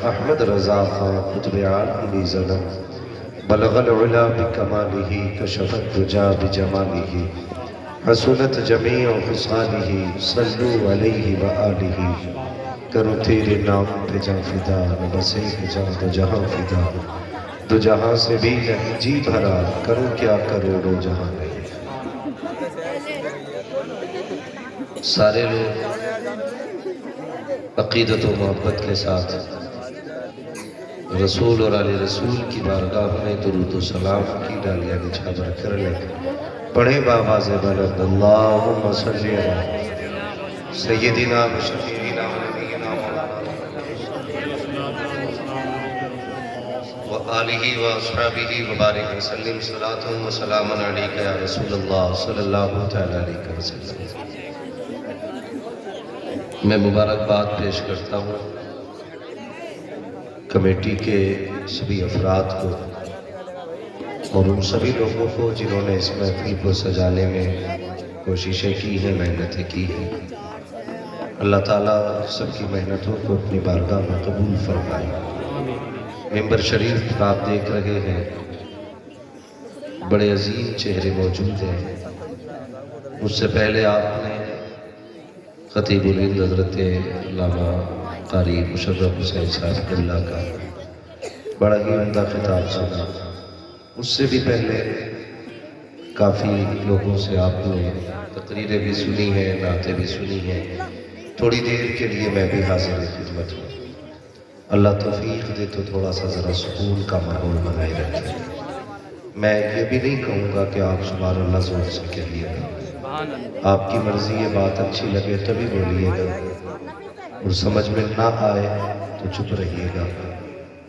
احمد رضا خان قطب عالمی زدم بلغ العلا بکمالہ کشف الدجا بجمالہ حسنت جمیع خصالہ صلو علیہ وآلہ کرو تیرے نام پہ جان فدا نہ بس ایک جان دو جہاں فدا دو جہاں سے بھی نہیں جی بھرا کرو کیا کروڑوں جہاں نہیں سارے لوگ عقیدت و محبت کے ساتھ رسول اور آل رسول کی بارگاہ میں درود و سلام کی ڈالیاں بچھا بھر کر لیں پڑھیں بآواز بلند اللہم صلی علی سیدنا و شفیعنا و نبینا و آلہ و اصحابہ و بارک وسلم صلاۃ و سلام علیکہ یا رسول اللہ صلی اللہ تعالی علیہ وسلم۔ میں مبارکباد پیش کرتا ہوں کمیٹی کے سبھی افراد کو اور ان سبھی لوگوں کو جنہوں نے اس محفل کو سجانے میں کوششیں کی ہیں، محنتیں کی ہیں۔ اللہ تعالیٰ سب کی محنتوں کو اپنی بارگاہ میں قبول فرمائے۔ ممبر شریف آپ دیکھ رہے ہیں، بڑے عظیم چہرے موجود ہیں۔ اس سے پہلے آپ نے خطیب الہند حضرت علامہ قاری مشرف حسین صاحب قبلہ کا بڑا ہی عمدہ خطاب سنا۔ اس سے بھی پہلے کافی لوگوں سے آپ نے تقریریں بھی سنی ہیں، نعتیں بھی سنی ہیں۔ تھوڑی دیر کے لیے میں بھی حاضر خدمت ہوں۔ اللہ توفیق دے تو تھوڑا سا ذرا سکون کا ماحول بنائے رکھے۔ میں یہ بھی نہیں کہوں گا کہ آپ سبحان اللہ زور سے کہیے گا، آپ کی مرضی یہ بات اچھی لگے تبھی بولیے گا، اور سمجھ میں نہ آئے تو چپ رہیے گا،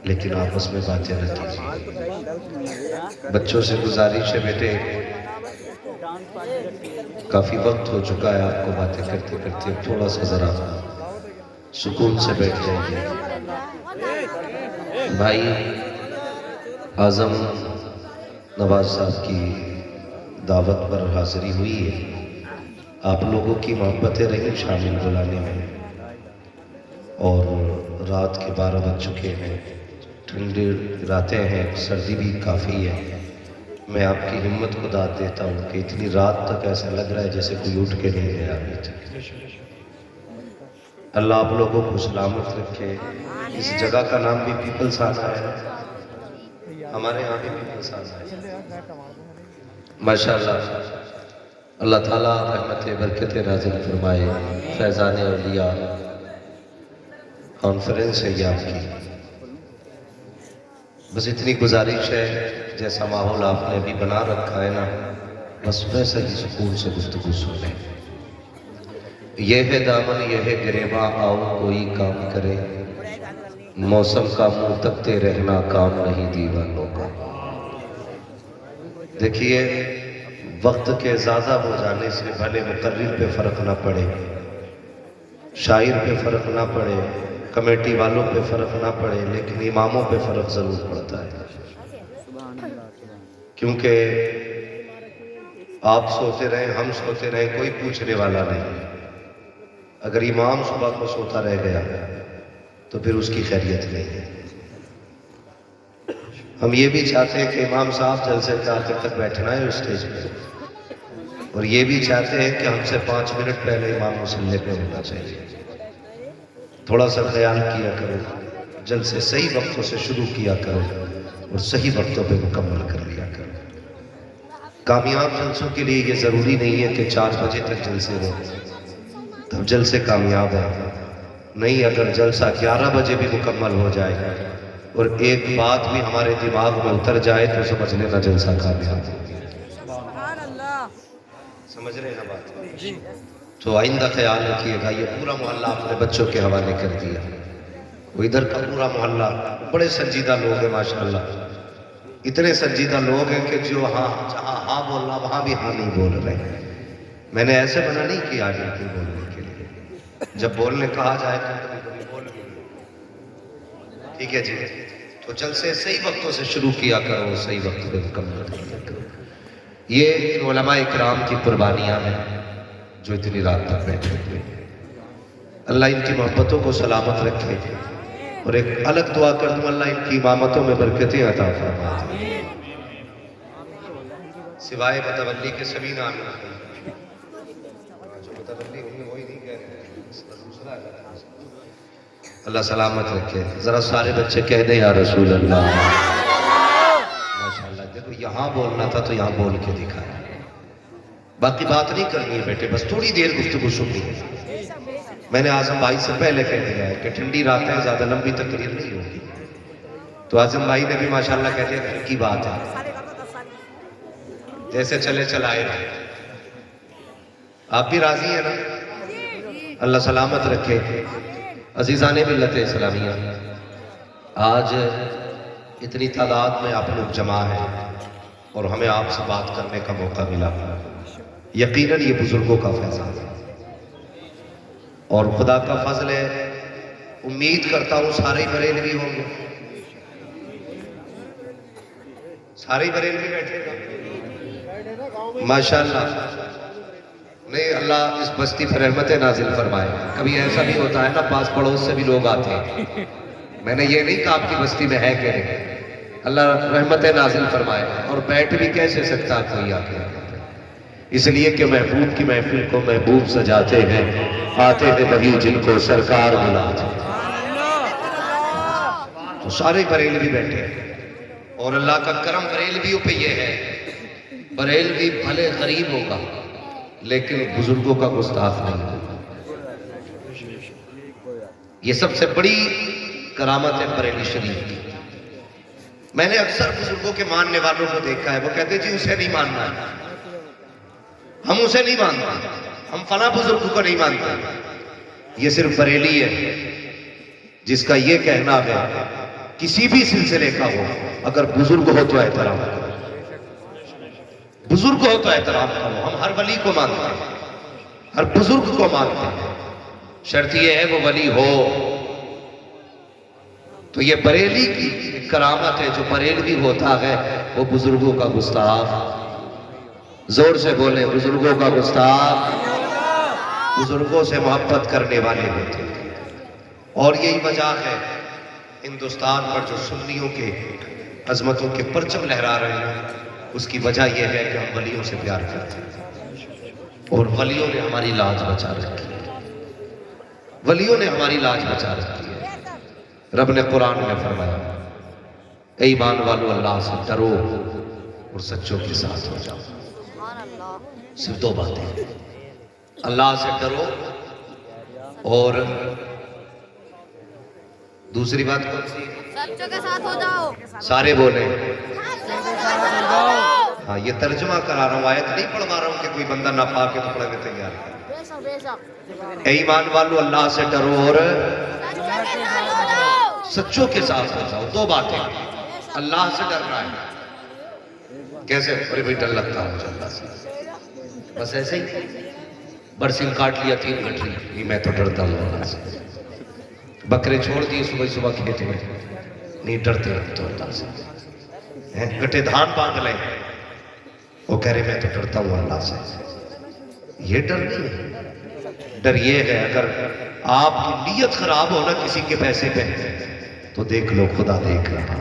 لیکن آپس میں باتیں نہ کیجیے۔ بچوں سے گزارش ہے بیٹے، کافی وقت ہو چکا ہے آپ کو باتیں کرتے کرتے، تھوڑا سا ذرا سکون سے بیٹھ جائیے۔ بھائی اعظم نواز صاحب کی دعوت پر حاضری ہوئی ہے، آپ لوگوں کی محبتیں رہیں شامل بلانے میں، اور رات کے 12 بج چکے ہیں، ٹھنڈی راتیں ہیں، سردی بھی کافی ہے۔ میں آپ کی ہمت کو داد دیتا ہوں کہ اتنی رات تک ایسا لگ رہا ہے جیسے کوئی اٹھ کے نہیں گیا ابھی تک۔ اللہ آپ لوگوں کو سلامت رکھے۔ اس جگہ کا نام بھی پیپلز آنا ہے، ہمارے یہاں بھی پیپلز آنا ہے ماشاءاللہ۔ اللہ تعالیٰ رحمت برکت نازل فرمائے۔ فیضان اولیاء کانفرنس ہے یہ آپ کی، بس اتنی گزارش ہے جیسا ماحول آپ نے ابھی بنا رکھا ہے نا، بس ویسا ہی سکون سے گفتگو سنیں۔ یہ ہے دامن یہ ہے گریباں، آؤ کوئی کام کرے، موسم کا منہ تکتے رہنا کام نہیں دیوانوں کا۔ دیکھیے وقت کے زیادہ ہو جانے سے بھلے مقرر پہ فرق نہ پڑے، شاعر پہ فرق نہ پڑے، کمیٹی والوں پہ فرق نہ پڑے، لیکن اماموں پہ فرق ضرور پڑتا ہے، کیونکہ آپ سوتے رہیں، ہم سوتے رہیں، کوئی پوچھنے والا نہیں۔ اگر امام صبح کو سوتا رہ گیا تو پھر اس کی خیریت نہیں ہے۔ ہم یہ بھی چاہتے ہیں کہ امام صاحب جلسے کے آخر تک بیٹھنا ہے اسٹیج پہ، اور یہ بھی چاہتے ہیں کہ ہم سے 5 منٹ پہلے امام مصلی پہ ہونا چاہیے۔ تھوڑا سا خیال کیا کرو، جلسے صحیح وقتوں سے شروع کیا کرو اور صحیح وقتوں پہ مکمل کر لیا کرو۔ کامیاب جلسوں کے لیے یہ ضروری نہیں ہے کہ 4 بجے تک جلسے ہو تب جلسے کامیاب ہے، نہیں، اگر جلسہ 11 بجے بھی مکمل ہو جائے اور ایک بات بھی ہمارے دماغ میں اتر جائے تو سمجھ لینا جلسہ کامیاب ہے۔ سمجھ رہے ہیں بات؟ تو آئندہ خیال رکھیے گا۔ یہ پورا محلہ آپ نے بچوں کے حوالے کر دیا، وہ ادھر کا پورا محلہ بڑے سنجیدہ لوگ ہیں ماشاءاللہ، اتنے سنجیدہ لوگ ہیں کہ جو جہاں ہاں بولنا وہاں بھی ہاں نہیں بول رہے۔ میں نے ایسے منع نہیں کیا آگے کی بولنے کے لیے، جب بولنے کہا جائے تو کبھی کبھی بول لیں۔ ٹھیک ہے جی، تو جلسے صحیح وقتوں سے شروع کیا کرو، صحیح وقت پہ مکمل کیا کرو۔ یہ علماء اکرام کی قربانیاں ہیں جو اتنی رات تک بیٹھے ہوئے۔ اللہ ان کی محبتوں کو سلامت رکھے، اور ایک الگ دعا کر دوں، اللہ ان کی امامتوں میں برکتیں عطا فرما دے، سوائے متولی کے سبھی نام جو متولی ہوئی وہی نہیں کہہ رہے ہیں، اللہ سلامت رکھے۔ ذرا سارے بچے کہہ دیں یا رسول اللہ۔ ماشاءاللہ، دیکھو یہاں بولنا تھا تو یہاں بول کے دکھایا، باقی بات نہیں کرنی ہے بیٹے، بس تھوڑی دیر گفتگو سننی ہے۔ میں نے اعظم بھائی سے پہلے کہہ دیا ہے کہ ٹھنڈی راتیں زیادہ لمبی تقریر نہیں ہوگی، تو اعظم بھائی نے بھی ماشاءاللہ کہہ دیا گھر کی بات ہے، جیسے چلے چلائے رہے۔ آپ بھی راضی ہیں نا؟ اللہ سلامت رکھے۔ عزیزان ملت اسلامیہ، آج اتنی تعداد میں آپ لوگ جمع ہیں اور ہمیں آپ سے بات کرنے کا موقع ملا، یقیناً یہ بزرگوں کا فیضان ہے اور خدا کا فضل ہے۔ امید کرتا ہوں سارے بریلوی ہوں گے، سارے بریلوی بیٹھے گا ماشاءاللہ۔ نہیں، اللہ اس بستی پر رحمت نازل فرمائے۔ کبھی ایسا بھی ہوتا ہے نا، پاس پڑوس سے بھی لوگ آتے ہیں، میں نے یہ نہیں کہا آپ کی بستی میں ہے کہ نہیں، اللہ رحمت نازل فرمائے۔ اور بیٹھ بھی کیسے سکتا کوئی آ کے، اس لیے کہ محبوب کی محفل کو محبوب سجاتے ہیں، آتے ہیں وہی جن کو سرکار بلاتے ہیں۔ تو سارے بریلوی بیٹھے ہیں اور اللہ کا کرم بریلویوں پہ یہ ہے، بریلوی بھلے غریب ہوگا لیکن بزرگوں کا گستاخ نہیں ہوگا۔ یہ سب سے بڑی کرامت ہے بریلی شریف کی۔ میں نے اکثر بزرگوں کے ماننے والوں کو دیکھا ہے، وہ کہتے ہیں جی اسے نہیں ماننا ہے، ہم اسے نہیں مانتے، ہم فلاں بزرگ کو نہیں مانتے۔ یہ صرف بریلی ہے جس کا یہ کہنا ہے کسی بھی سلسلے کا ہو، اگر بزرگ ہو تو احترام کرو، بزرگ ہو تو احترام کرو۔ ہم ہر ولی کو مانتے ہیں، ہر بزرگ کو مانتے ہیں، شرط یہ ہے وہ ولی ہو۔ تو یہ بریلی کی کرامت ہے، جو بریلوی ہوتا ہے وہ بزرگوں کا گستاخ، زور سے بولیں، بزرگوں کا گستاخ، بزرگوں سے محبت کرنے والے ہوتے ہیں۔ اور یہی وجہ ہے ہندوستان پر جو سنیوں کے عظمتوں کے پرچم لہرا رہے ہیں، اس کی وجہ یہ ہے کہ ہم ولیوں سے پیار کرتے ہیں اور ولیوں نے ہماری لاج بچا رکھی ہے، ولیوں نے ہماری لاج بچا رکھی ہے۔ رب نے قرآن میں فرمایا، اے ایمان والو اللہ سے ڈرو اور سچوں کے ساتھ ہو جاؤ۔ صرف دو باتیں، اللہ سے ڈرو اور دوسری بات کون سی؟ سچوں کے ساتھ ہو جاؤ۔ سارے بولیں ہاں، یہ ترجمہ کرا رہا ہوں، آیت نہیں پڑھوا رہا ہوں کہ کوئی بندہ ناپاک ہے تو پڑھنے تیار ہے۔ اے ایمان والو اللہ سے ڈرو اور سچوں کے ساتھ ہو جاؤ۔ دو باتیں، اللہ سے ڈر رہا ہے کیسے؟ ارے بھائی ڈر لگتا ہے مجھے اللہ سے، بس ایسے ہی برسنگ کاٹ لیا 3 گھٹری، نہیں میں تو ڈرتا ہوں اللہ سے۔ بکرے چھوڑ دیے صبح صبح کھیت میں، نہیں ڈرتے تو اللہ سے۔ گٹے دھان باندھ لیں، وہ کہہ رہے میں تو ڈرتا ہوں اللہ سے۔ یہ ڈر نہیں ہے، ڈر یہ ہے اگر آپ کی نیت خراب ہو نا کسی کے پیسے پہ تو دیکھ لو خدا دیکھ رہا ہے،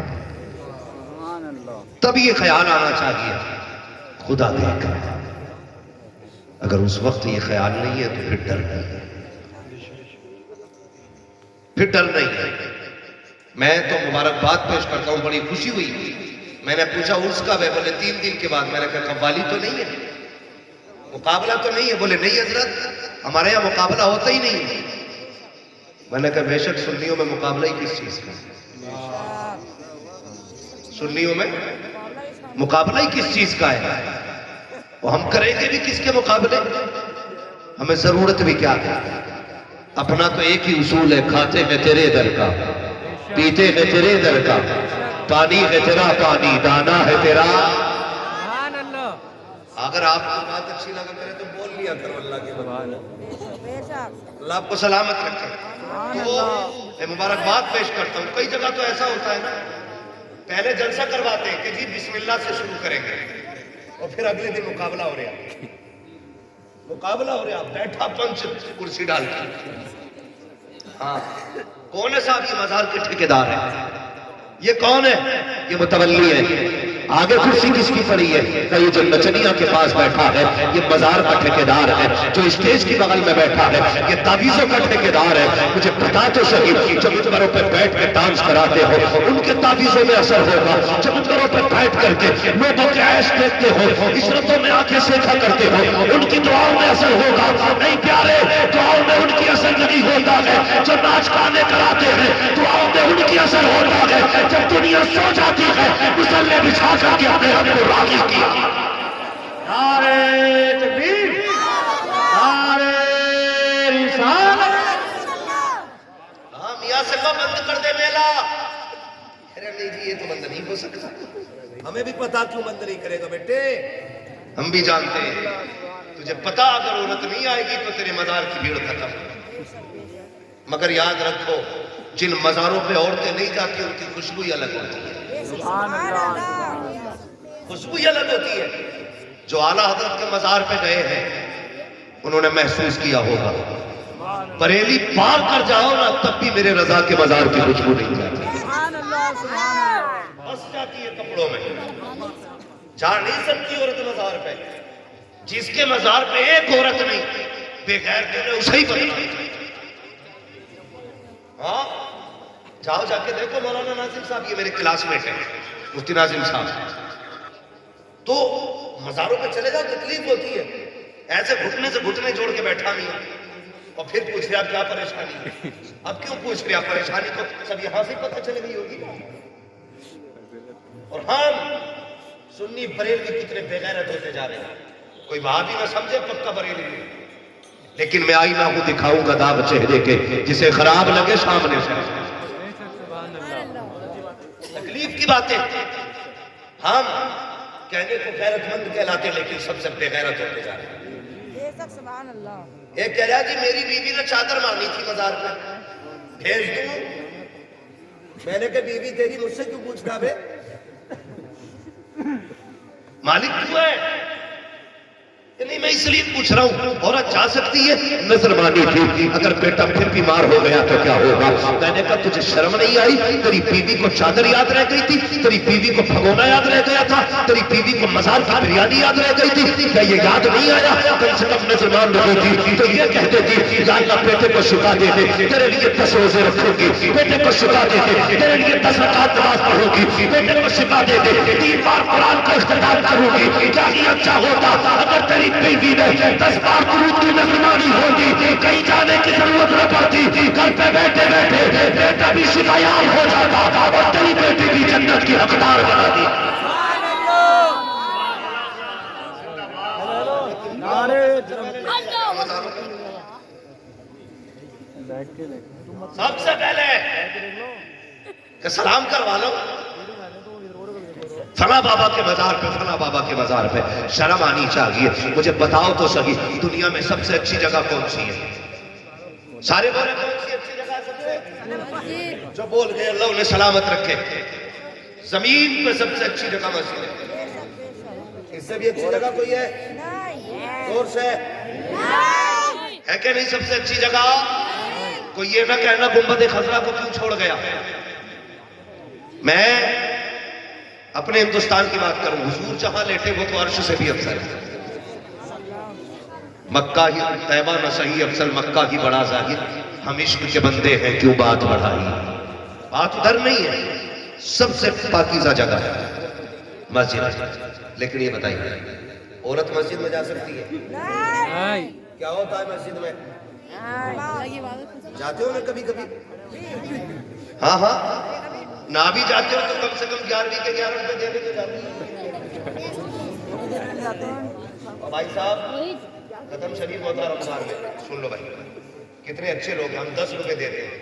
تب یہ خیال آنا چاہیے خدا دیکھ رہا ہے۔ اگر اس وقت یہ خیال نہیں ہے تو پھر ڈر نہیں ہے، پھر ڈر نہیں ہے۔ میں تو مبارکباد پیش کرتا ہوں، بڑی خوشی ہوئی۔ میں نے پوچھا عرس کب ہے؟ بولے 3 دن کے بعد۔ میں نے کہا قوالی تو نہیں ہے، مقابلہ تو نہیں ہے؟ بولے نہیں حضرت، ہمارے یہاں مقابلہ ہوتا ہی نہیں ہے۔ میں نے کہا بے شک سنیوں میں مقابلہ ہی کس چیز کا ہے؟ سنیوں میں مقابلہ ہی کس چیز کا ہے؟ وہ ہم کریں گے بھی کس کے مقابلے؟ ہمیں ضرورت بھی کیا ہے؟ اپنا تو ایک ہی اصول ہے، کھاتے ہیں تیرے در کا، پیتے ہیں تیرے در کا، پانی ہے تیرا پانی، دانا ہے تیرا۔ اگر آپ کو بات اچھی لگا کرے تو بول لیا کرو اللہ کے بندے، اللہ آپ کو سلامت رکھے۔ تو میں مبارکباد پیش کرتا ہوں۔ کئی جگہ تو ایسا ہوتا ہے نا، پہلے جلسہ کرواتے ہیں کہ جی بسم اللہ سے شروع کریں گے اور پھر اگلے دن مقابلہ ہو رہا ہے، مقابلہ ہو رہا ہے، بیٹھا پنچ کرسی ڈال کے۔ ہاں کون ہے صاحب؟ یہ مزار کے ٹھیکیدار ہے. یہ کون ہے؟ یہ متولی ہے. آگے کرسی کس کی پڑی ہے؟ کہ یہ جو نچنیا کے پاس بیٹھا ہے یہ مزار کا ٹھیکیدار ہے. جو اسٹیج کی بغل میں بیٹھا ہے یہ تعویذوں کا ٹھیکیدار ہے. مجھے بتا تو صحیح، جب ممبروں پہ بیٹھ کے ڈانس کراتے ہو ان کے تعویذوں میں اثر ہوگا، جب ممبروں پہ بیٹھ کر کے لوگوں کے عیش دیکھتے ہو، عشرتوں میں آنکھیں سیکھا کرتے ہو، ان کی دعاؤں میں اثر ہوگا. نہیں پیارے، دعاؤں میں ان کی اثر نہیں ہوتا ہے. جو ناچ گانے کراتے ہیں دعاؤں میں ان کی اثر ہوتا ہے. جب دنیا سو جاتی ہے مسلے بچھا کر کے اپنے رب کو راضی کیا. نعرہ تکبیر، نعرہ رسالت. ہاں میاں سے کہو بند کر دے میلہ. ارے نہیں جی یہ تو بند نہیں ہو سکتا. ہمیں بھی پتا کیوں بند نہیں کرے گا بیٹے، ہم بھی جانتے ہیں. تجھے پتا اگر عورت نہیں آئے گی تو تیرے مزار کی بھیڑ ختم. مگر یاد رکھو جن مزاروں پہ عورتیں نہیں جاتی ان کی خوشبو ہی الگ ہوتی ہے. خوشبو ہی الگ ہوتی ہے. جو اعلیٰ حضرت کے مزار پہ گئے ہیں انہوں نے محسوس کیا ہوگا. بریلی پار کر جاؤ نا تب بھی میرے رضا کے مزار کی خوشبو نہیں جاتی. بس جاتی ہے کپڑوں میں. جا نہیں سکتی عورت مزار پہ. جس کے مزار پہ ایک عورت نہیں بے غیر کے نے اسے ہی بدلا. ہاں جاؤ جا کے دیکھو مولانا ناظم صاحب، یہ میرے کلاس میٹ ہیں مفتی ناظم صاحب. تو مزاروں پہ چلے جاؤ تکلیف ہوتی ہے. ایسے گھٹنے سے گھٹنے جوڑ کے بیٹھا نہیں اور پھر پوچھ رہے آپ کیا پریشانی ہے. اب کیوں پوچھ رہے آپ پریشانی؟ تو سب یہاں سے پتہ چلے گئی ہوگی. اور ہم سنی بریلوی کتنے بے غیرت ہوتے جا رہے ہیں. کوئی وہاں بھی نہ سمجھے پکا بریلوی، لیکن میں آئینہ ہوں دکھاؤں گا داغ چہرے کے، جسے خراب لگے سامنے سے. تکلیف کی باتیں. ہم کہنے کو غیرت مند کہلاتے لیکن سب سے بے غیرت ہوتے جا رہے ہیں. ایک کہہ رہا جی میری بیوی نے چادر مارنی تھی مزار پہ، بھیج دوں. میں نے کہا بیوی تیری مجھ سے کیوں پوچھتا بے؟ مالک کیوں ہے؟ نہیں میں اس لیے پوچھ رہا ہوں عورت جا سکتی ہے. نظر مانی تھی، اگر بیٹا پھر بیمار ہو گیا تو کیا ہوگا؟ میں نے کہا تجھے شرم نہیں آئی؟ تیری بیوی کو چادر یاد رہ گئی تھی، تیری بیوی کو بھگونا یاد رہ گیا تھا، تیری بیوی کو مزار کی بریانی یاد رہ گئی تھی. کیا یہ یاد نہیں آیا؟ کم سے کم نظر مان رہی تھی تو یہ کہہ دیتی یا اللہ بیٹے کو شفا دے دے، تیرے لیے 10 روزے رکھوں گی. بیٹے کو شفا دے دے، تیرے لیے 10 رکعت نماز پڑھوں گی. بیٹے کو شفا دے دے، 3 بار قرآن کا اختتام کروں گی. کیا یہ اچھا ہوتا اگر تیری بیوی 10 بار درود کی نظرمانی ہوتی؟ کہیں جانے کی ضرورت نہ پڑتی. گھر پہ بیٹھے بیٹھے بیٹا بھی شفایاب ہو جاتا اور تیری بیٹی بھی جنت کی حقدار بنا دی. سب سے پہلے کہ سلام کروا لو فلاں بابا کے مزار پہ، فلاں بابا کے مزار پہ. شرم آنی چاہیے. مجھے بتاؤ تو صحیح دنیا میں سب سے اچھی جگہ کون سی ہے؟ سارے بولے کون سی اچھی جگہ سب سے؟ جو بول گئے اللہ انہیں سلامت رکھے. زمین پہ سب سے اچھی جگہ مسجد ہے. اس سے بھی اچھی جگہ کوئی ہے؟ زور سے ہے کہ نہیں؟ سب سے اچھی جگہ. کوئی یہ نہ کہنا گنبد خضرا کو کیوں چھوڑ گیا. میں اپنے ہندوستان کی بات کروں، حضور جہاں لیٹے وہ تو عرش سے بھی افضل ہے. مکہ ہی طیبہ نہ صحیح افضل مکہ ہی بڑا ظاہر. ہم عشق کے بندے ہیں کیوں بات بڑھائی. بات ادھر نہیں ہے. سب سے پاکیزہ جگہ ہے مسجد. لیکن یہ بتائیے عورت مسجد میں جا سکتی ہے؟ کیا ہوتا ہے مسجد میں؟ جاتے ہو نا کبھی کبھی؟ ہاں ہاں نہ بھی جاتے ہو تو کم سے کم 11ویں کے 11 روپے دینے کے جاتے ہیں. بھائی صاحب قدم شریف ہوتا ہے رمضان میں. سن لو بھائی کتنے اچھے لوگ ہیں. ہم 10 روپے دیتے ہیں.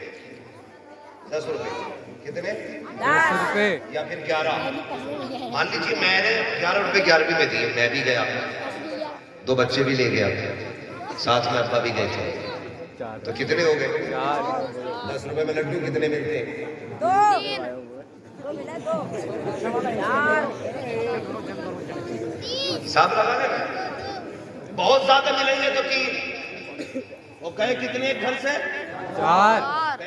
10 روپے کتنے؟ 10 روپے یا پھر 11. مان لیجیے میں نے 11 روپے 11ویں میں دیے. میں بھی گیا, 2 بچے بھی لے گیا, ساتھ میں ابا بھی گئے تھے, تو کتنے ہو گئے؟ 10 روپے میں لڈو کتنے ملتے ہیں؟ 2 حساب لگا نا, بہت زیادہ ملیں گے تو 3. وہ گئے کتنے ایک گھر سے؟ 4.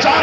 4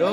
2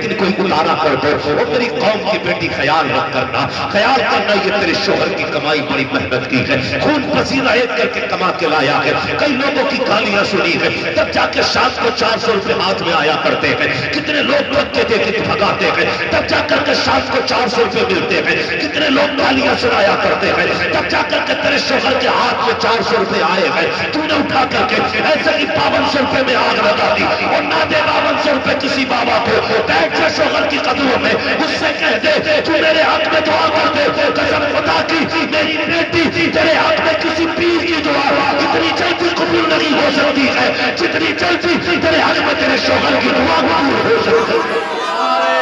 لیکن کوئی اتارا کر دو. اور میری قوم کی بیٹی خیال رکھ کرنا, خیال کرنا یہ تیرے شوہر کی کمائی بڑی محنت کی ہے, خون پسینہ ایک کر کے کما کے لایا ہے, کئی لوگوں کی گالیاں سنی ہے, تب جا کے شام کو 400 روپے ہاتھ میں آیا کرتے ہیں, کتنے لوگ دھکے دے کے بھگاتے ہیں, تب جا کر کے شام کو 400 روپے ملتے ہیں, کتنے لوگ گالیاں سنایا کرتے ہیں, تب جا کر کے تیرے شوہر کے ہاتھ میں 400 روپے آئے ہیں, تو نے اٹھا کر کے ایسے ہی 5200 روپے میں آگ لگا دی, اور نہ دے 5200 روپے کسی بابا کو, بیٹھ جا شوہر کی قدموں میں, اس سے کہہ دے تو میرے حق میں دعا کر دے, قسم خدا کی میری بیٹی تیرے حق میں کسی پیر کی دعا اتنی جلدی قبول نہیں ہو سکتی ہے جتنی جلدی تیرے حق میں تیرے شوہر کی دعا قبول ہو سکتی ہے. نعرہ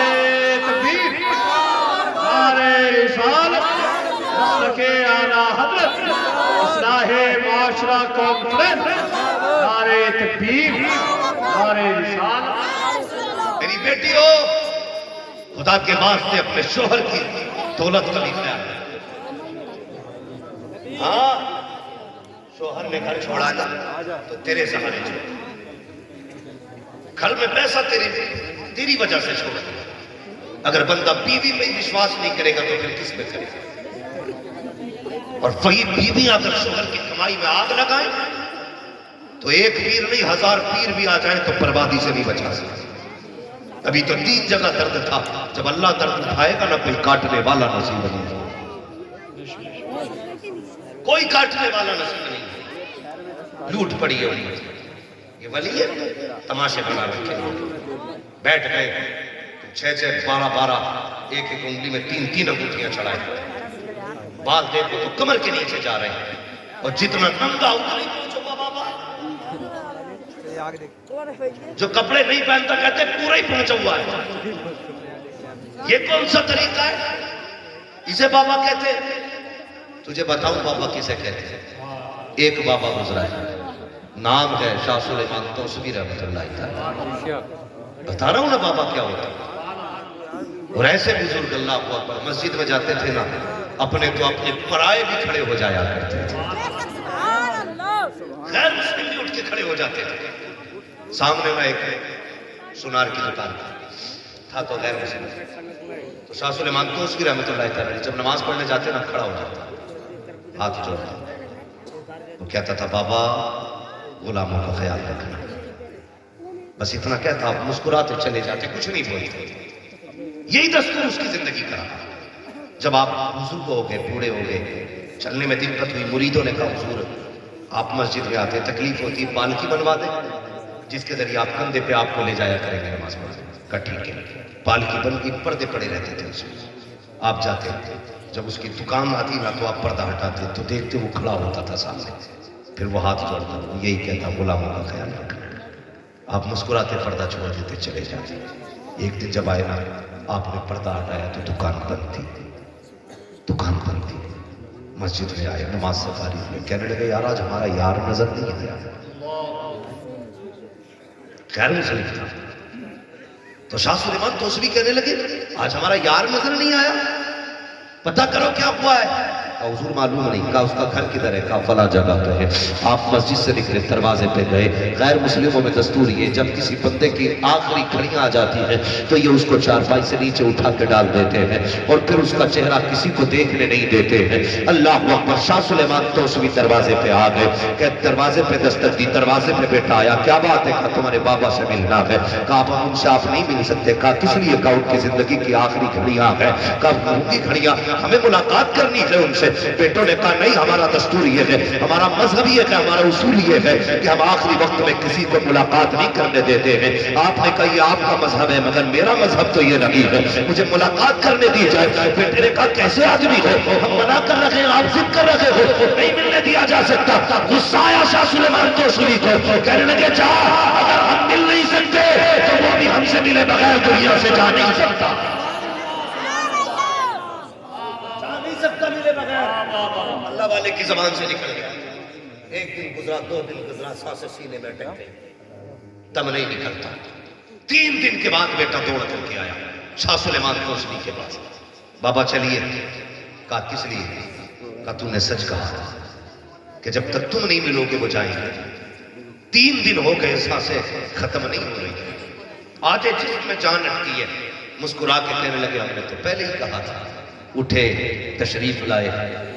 تکبیر, نعرہ رسالت, صدقے اعلیٰ حضرت, اصلاح معاشرہ کانفرنس, نعرہ تکبیر, نعرہ رسالت. میری بیٹی ہو, خدا کے واسطے اپنے شوہر کی دولت کا بھی خیال ہے. ہاں, شوہر نے گھر چھوڑا نا تو تیرے سہارے چھوڑا, گھر میں پیسہ تیری وجہ سے چھوڑا. اگر بندہ بیوی میں وشواس نہیں کرے گا تو پھر کس میں کرے گا؟ اور وہی بیوی اگر شوہر کی کمائی میں آگ لگائیں تو ایک پیر نہیں 1000 پیر بھی آ جائیں تو بربادی سے نہیں بچا سکتے. ابھی تو 3 جگہ درد تھا, جب اللہ درد اٹھائے گا نا کوئی کاٹنے والا نصیب نہیں, کوئی کاٹنے والا نصیب نہیں. لوٹ پڑی ہے یہ ولی ہے, تماشے بنا رکھے بیٹھ گئے 6 12 12 ایک ایک انگلی میں 3 انگوٹھیاں چڑھائے, بال دیکھو تو کمر کے نیچے جا رہے ہیں, اور جتنا ننگا اتنا ہی پہنچو بابا. جو کپڑے نہیں پہنتا کہتے پورا ہی پہنچا ہوا ہے. یہ کون سا طریقہ ہے؟ اسے بابا کہتے ہیں. تجھے بتاؤں بابا کسے کہتے ہیں؟ ایک بابا گزرا ہے, نام ہے شاہ سلیمان توسوی رحمۃ اللہ تعالیٰ. بتا رہا ہوں نا بابا کیا ہوتا ہے. اور ایسے بزرگ اللہ اکبر مسجد میں جاتے تھے نا, اپنے تو اپنے پرائے بھی کھڑے ہو جایا کرتے تھے, غیر مسلم بھی اٹھ کے کھڑے ہو جاتے تھے. سامنے میں ایک سنار کی دکان تھا تو غیر مسلم, تو شاہ سلیمان توسوی رحمۃ اللہ تعالیٰ جب نماز پڑھنے جاتے نا کھڑا ہو جاتا, ہاتھ جوڑتا, وہ کہتا تھا بابا غلاموں کا خیال رکھنا. بس اتنا کہتا, آپ مسکراتے چلے جاتے, کچھ نہیں بولتے. یہی دستور اس کی زندگی کا. جب آپ بزرگ ہو گئے, بوڑھے ہو گئے, چلنے میں دقت ہوئی, مریدوں نے کہا حضور آپ مسجد میں آتے, تکلیف ہوتی, پالکی بنوا دیں جس کے ذریعے آپ کندھے پہ آپ کو لے جایا کریں گے نماز پڑھنے. کہا ٹھیک ہے. پالکی بن گئی, پردے پڑے رہتے تھے اس میں, آپ جاتے, جب اس کی دکان آتی نا تو آپ پردہ ہٹاتے تو دیکھتے وہ کھڑا ہوتا تھا سامنے, پھر وہ ہاتھ جوڑتا, یہی کہتا غلاموں کا خیال رکھنا. آپ مسکراتے, پردہ چھوڑ دیتے, چلے جاتے. ایک دن جب آئے نا آپ نے پردہ ہٹایا تو دکان بند تھی, دکان بند تھی. مسجد میں آئے, نماز سے فارغ ہوئے, کہنے لگے یار آج ہمارا یار نظر نہیں آیا. خیر مسلم تھا. تو شاہ سلیمان توسوی کہنے لگے آج ہمارا یار نظر نہیں آیا, پتہ کرو کیا ہوا ہے. حضور معلوم نہیں. کہا اس کا گھر کدھر ہے؟ کہا فلاں جگہ پہ ہے. آپ مسجد سے نکلے, دروازے پہ گئے. غیر مسلموں میں دستور یہ, جب کسی بندے کی آخری گھڑیاں آ جاتی ہیں تو یہ اس کو چارپائی سے نیچے اٹھا کے ڈال دیتے ہیں, اور پھر اس کا چہرہ کسی کو دیکھنے نہیں دیتے ہیں. اللہ اکبر. شاہ سلیمان توسوی دروازے پہ آ گئے, کہ دروازے پہ دستک دی, دروازے پہ بیٹا آیا. کیا بات ہے؟ کہا تمہارے بابا سے ملنا ہے. کہا اب ان سے آپ نہیں مل سکتے. کہا کس لیے؟ کہا ان کی زندگی کی آخری گھڑیاں ہیں. کہا ان کی گھڑیاں, ہمیں ملاقات کرنی ہے ان سے. بیٹوں نے کہا نہیں, ہمارا دستور یہ ہے, ہمارا مذہب یہ ہے, ہمارا اصول یہ ہے کہ ہم آخری وقت میں کسی کو ملاقات نہیں کرنے دیتے ہیں. آپ نے کہا یہ آپ کا مذہب ہے, مگر میرا مذہب تو یہ نہیں ہے, مجھے ملاقات کرنے دی جائے. بیٹے نے کہا کیسے آدمی ہو, ہم منع کر رکھے ہیں, آپ ضد کر رکھے ہو, نہیں ملنے دیا جا سکتا. غصہ آیا شاہ سلیمان توسوی کو, کہنے لگے جا, اگر ہم مل نہیں سکتے تو وہ بھی ہم سے ملے بغیر دنیا سے جا نہیں سکتا. اللہ والے کی زبان سے نکل گیا. ایک دن گزرا, 2 دن گزرا, سانسیں سینے میں اٹک گئی, دم نہیں نکلتا. 3 دن کے بعد بیٹا دوڑ کر کے آیا شاہ سلیمان توسوی کے پاس. بابا چلیے. کہا کس لیے؟ کہا تو نے سچ کہا تھا کہ جب تک تم نہیں ملو گے وہ جائیں گے. 3 دن ہو گئے, سانسیں ختم نہیں ہو رہی, آدھے جسم میں جان اٹکی ہے, مسکرا کے کہنے لگے ہم نے تو پہلے ہی کہا تھا. اٹھے تشریف لائے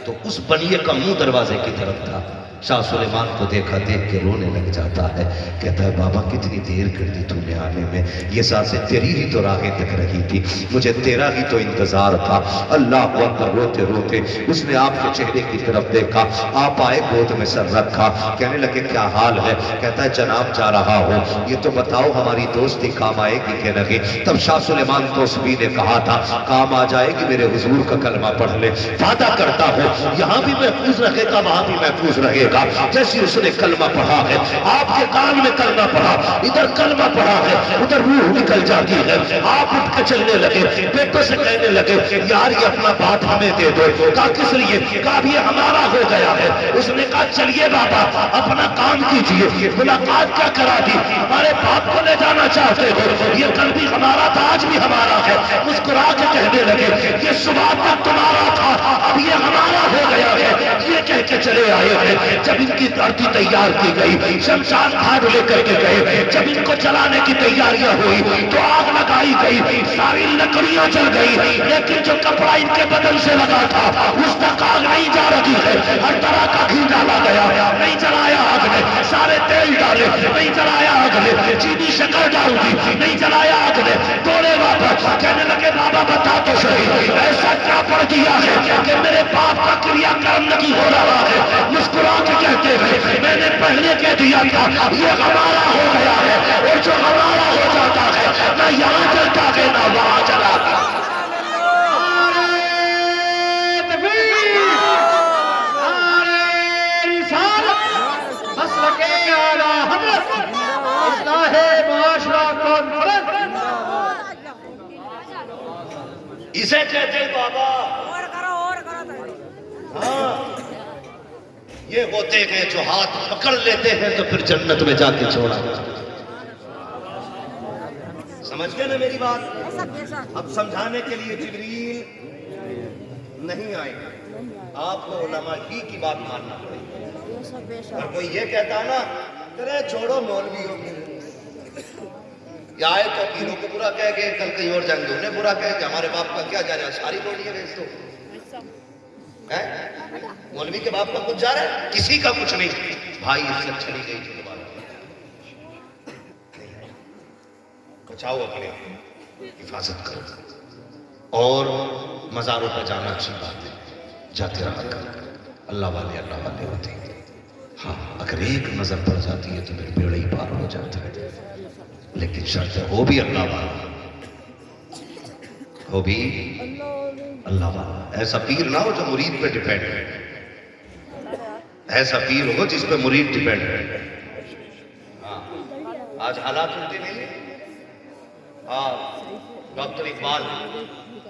تو اس بنیے کا منہ دروازے کی طرف تھا. شاہ سلیمان کو دیکھ کے رونے لگ جاتا ہے. کہتا ہے بابا کتنی دیر کر دی تو نے آنے میں, یہ سانسیں تیری ہی تو راہیں تک رہی تھی, مجھے تیرا ہی تو انتظار تھا. اللہ اکبر. روتے روتے اس نے آپ کے چہرے کی طرف دیکھا, آپ آئے, گود میں سر رکھا, کہنے لگے کیا حال ہے؟ کہتا ہے جناب جا رہا ہو, یہ تو بتاؤ ہماری دوستی کام آئے گی کہ نہیں؟ تب شاہ سلیمان توسبی نے کہا تھا کام آ جائے گی, میرے حضور کا کلمہ پڑھ لے, وعدہ کرتا ہوں یہاں بھی محفوظ رہے گا وہاں بھی محفوظ رہے گا. جیسی اس نے کلمہ پڑھا ہے, آپ کے کان میں کلمہ پڑھا, ادھر کلمہ پڑھا ہے, ادھر روح نکل جاتی ہے. آپ اٹھ کے چلنے لگے, بیٹوں سے کہنے لگے یار یہ اپنا بات ہمیں دے دو. کہا کس لیے؟ کہا اب یہ ہمارا ہو گیا ہے. اس نے کہا چلیے بابا اپنا کام کیجئے, ملاقات کیا کرا دی, ہمارے باپ کو لے جانا چاہتے ہو, یہ کل بھی ہمارا تھا آج بھی ہمارا ہے. مسکرا کے کہنے لگے یہ صبح تک تمہارا تھا اب یہ ہمارا ہو گیا ہے. یہ کہہ کے چلے آئے ہیں. جب ان کی دھرتی تیار کی گئی, شمشان گھاٹ لے کر کے گئے, جب ان کو جلانے کی تیاریاں ہوئی تو آگ لگائی گئی, ساری لکڑیاں جل گئی, لیکن جو کپڑا ان کے بدن سے لگا تھا اس تک آگ نہیں جا رہی ہے. ہر طرح کا گھی ڈالا گیا, نہیں جلایا آگ نے, سارے تیل ڈالے, نہیں جلایا آگ نے, چینی شکر ڈال دی, نہیں جلایا آگ نے. دوڑے واپس کہنے لگے بابا بتا تو صحیح ایسا کیا پڑ گیا ہے کہ میرے باپ کا کریا کرم نہیں ہو رہا ہے؟ مسکرا کے کہتے ہیں میں نے پہلے کہہ دیا تھا یہ ہمارا ہو گیا ہے, اور جو ہمارا ہو جاتا ہے نہ یہاں چلتا ہے نہ وہاں چلا تھا. اسے کہتے ہیں بابا ہاں یہ ہوتے ہیں جو ہاتھ پکڑ لیتے ہیں تو پھر جنت میں جا کے چھوڑا. سمجھ گئے نا میری بات؟ اب سمجھانے کے لیے جبریل نہیں آئے, آپ کو علماء ہی کی بات ماننا پڑے گی. اور کوئی یہ کہتا ہے نا کرے چھوڑو مولویوں کو, یا آئے تو پیروں کو برا کہہ گئے, کل کہیں اور جائیں گے انہیں برا کہہ گئے, ہمارے باپ کا کیا جا رہا ہے, ساری بولیاں بیچ دو. مولوی کے باپ کا کچھ جا رہا ہے, کسی کا کچھ نہیں. بھائی عزت چلی گئی تو دوبارہ بچاؤ, اپنے حفاظت کرو, اور مزاروں پہ جانا اچھی بات ہے, جاتے رہا کر, اللہ والے ہوتے ہیں. ہاں اگر ایک نظر پڑ جاتی ہے تو پھر بیڑا ہی پار ہو جاتا ہے, لیکن شرط ہو بھی اللہ والا, ہو بھی اللہ والا. ایسا پیر نہ ہو جو مرید پہ ڈیپینڈ ہے, ایسا پیر ہو جس پہ مرید ڈیپینڈ ہے. ہاں آج حالات ہوتے نہیں. ہاں ڈاکٹر اقبال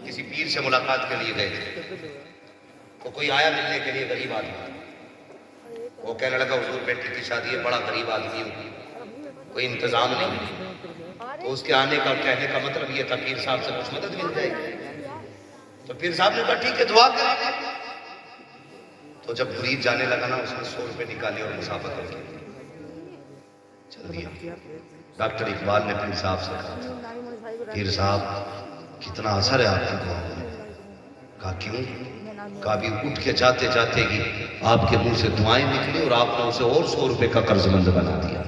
کسی پیر سے ملاقات کے لیے گئے تھے, تو کوئی آیا ملنے کے لیے, غریب آدمی. وہ کہنے لگا حضور بیٹی کی شادی ہے, بڑا غریب آدمی ہوں, کوئی انتظام نہیں. تو اس کے آنے کا کہنے کا مطلب یہ تھا پیر صاحب سے کچھ مدد مل جائے گی. تو پیر صاحب نے کہا ٹھیک ہے دعا کریں. تو جب مرید جانے لگا نا, اس نے 100 روپے نکالے اور مسافہ کر کے چل دیا. ڈاکٹر اقبال نے پیر صاحب سے کہا پیر صاحب کتنا اثر ہے آپ کی دعا میں. کہا کیوں؟ کہا بھی اٹھ کے جاتے جاتے ہی آپ کے منہ سے دعائیں نکلی اور آپ نے اسے اور 100 روپے کا قرض مند بنا دیا.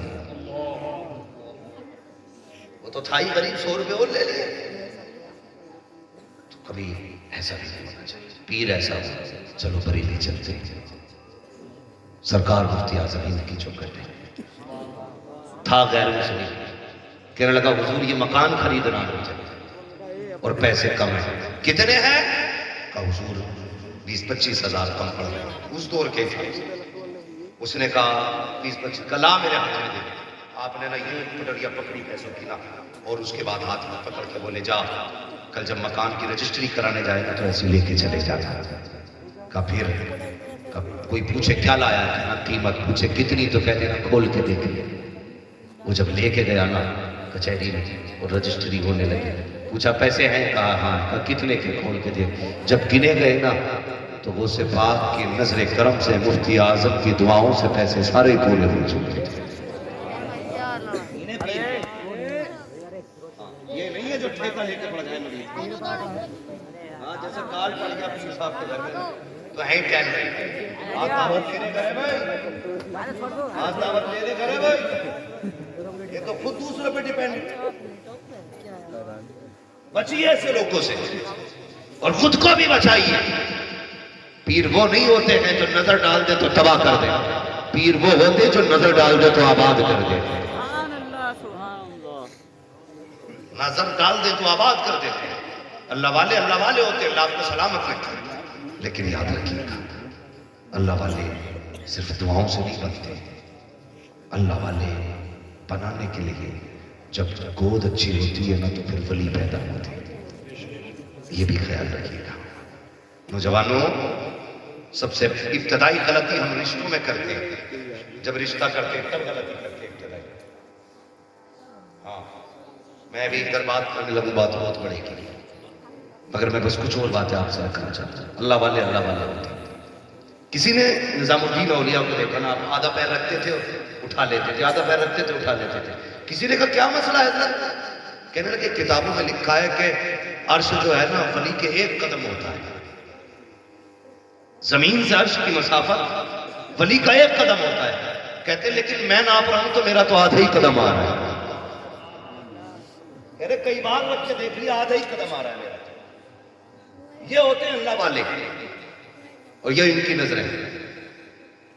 وہ تو تھا ہی غریب, 100 روپے اور لے لیے. تو کبھی ایسا بھی نہیں ہونا چاہیے. پیر ایسا ہو چلو بریلی چلتے ہیں, سرکار مفتی اعظم ہند کی چوکٹ ہے, تھا غیر مسلم, کہنے لگا حضور یہ مکان خریدنا ہے اور پیسے کم ہیں. کتنے ہیں؟ کہا حضور 20-25 ہزار کم پڑ رہے ہیں اس دور کے حساب سے. اس نے کہا 20-25 کلا میرے ہاتھ میں دے. آپ نے نا یوں پٹڑیا پکڑی پیسوں کی نا, اور اس کے بعد ہاتھ میں پکڑ کے بولے جا کل جب مکان کی رجسٹری کرانے جائے گا تو ایسے لے کے چلے جاتا. کہا پھر کوئی پوچھے کیا لایا ہے, کہنا قیمت. پوچھے کتنی تو کہتے نا کھول کے دیکھ لے. وہ جب لے کے گیا نا کچہری میں اور رجسٹری ہونے لگی, پوچھا پیسے ہیں؟ کہا ہاں. کہا کتنے کے؟ کھول کے دیکھ. جب گنے گئے نا تو وہ سے پاک کی نظر کرم سے مفتی اعظم کی دعاؤں سے پیسے سارے پورے ہو چکے تھے. یہ نہیں ہے جو ٹھیکہ لے کے پڑ جائے. نہیں ٹین رہی آپ دعوت دے رہے کرے بھائی آپ دعوت دے رہے کرے بھائی یہ تو خود دوسرے پہ ڈیپینڈ بچیے ایسے لوگوں سے اور خود کو بھی بچائیے پیر وہ نہیں ہوتے ہیں جو نظر ڈال دے تو تباہ کر دے پیر وہ ہوتے جو نظر ڈال دے تو آباد کر دے سبحان اللہ سبحان اللہ نظر ڈال دے تو آباد کر دیتے ہیں اللہ والے ہوتے ہیں اللہ آپ کو سلامت رکھتے لیکن یاد رکھیے گا اللہ والے صرف دعاؤں سے نہیں بنتے اللہ والے بنانے کے لیے جب گود اچھی ہوتی ہے نا تو پھر ولی پیدا ہوتے ہیں یہ بھی خیال رکھیے گا نوجوانوں سب سے ابتدائی غلطی ہم رشتوں میں کرتے ہیں جب رشتہ کرتے ہیں تب غلطی کرتے ہیں ابتدائی ہاں میں بھی ادھر بات کرنے لگوں بات بہت بڑے کی مگر میں بس کچھ اور باتیں آپ سے رکھنا چاہتا ہوں اللہ والے ہوتے ہیں کسی نے نظام الدین اولیاء کو دیکھا نا آپ آدھا پیر رکھتے تھے اٹھا لیتے تھے آدھا پیر رکھتے تھے اٹھا لیتے تھے کسی نے کہا کیا مسئلہ ہے حضرت کہنے لگے کتابوں میں لکھا ہے کہ عرش جو ہے نا ولی کے ایک قدم ہوتا ہے زمین سے عرش کی مسافت ولی کا ایک قدم ہوتا ہے کہتے لیکن میں ناپ رہا ہوں تو میرا تو آدھا ہی قدم آ رہا ہے کہہ رہے کئی بار رکھ کے دیکھ لیا آدھا ہی قدم آ رہا ہے میرا یہ ہوتے ہیں اللہ والے اور یہ ان کی نظریں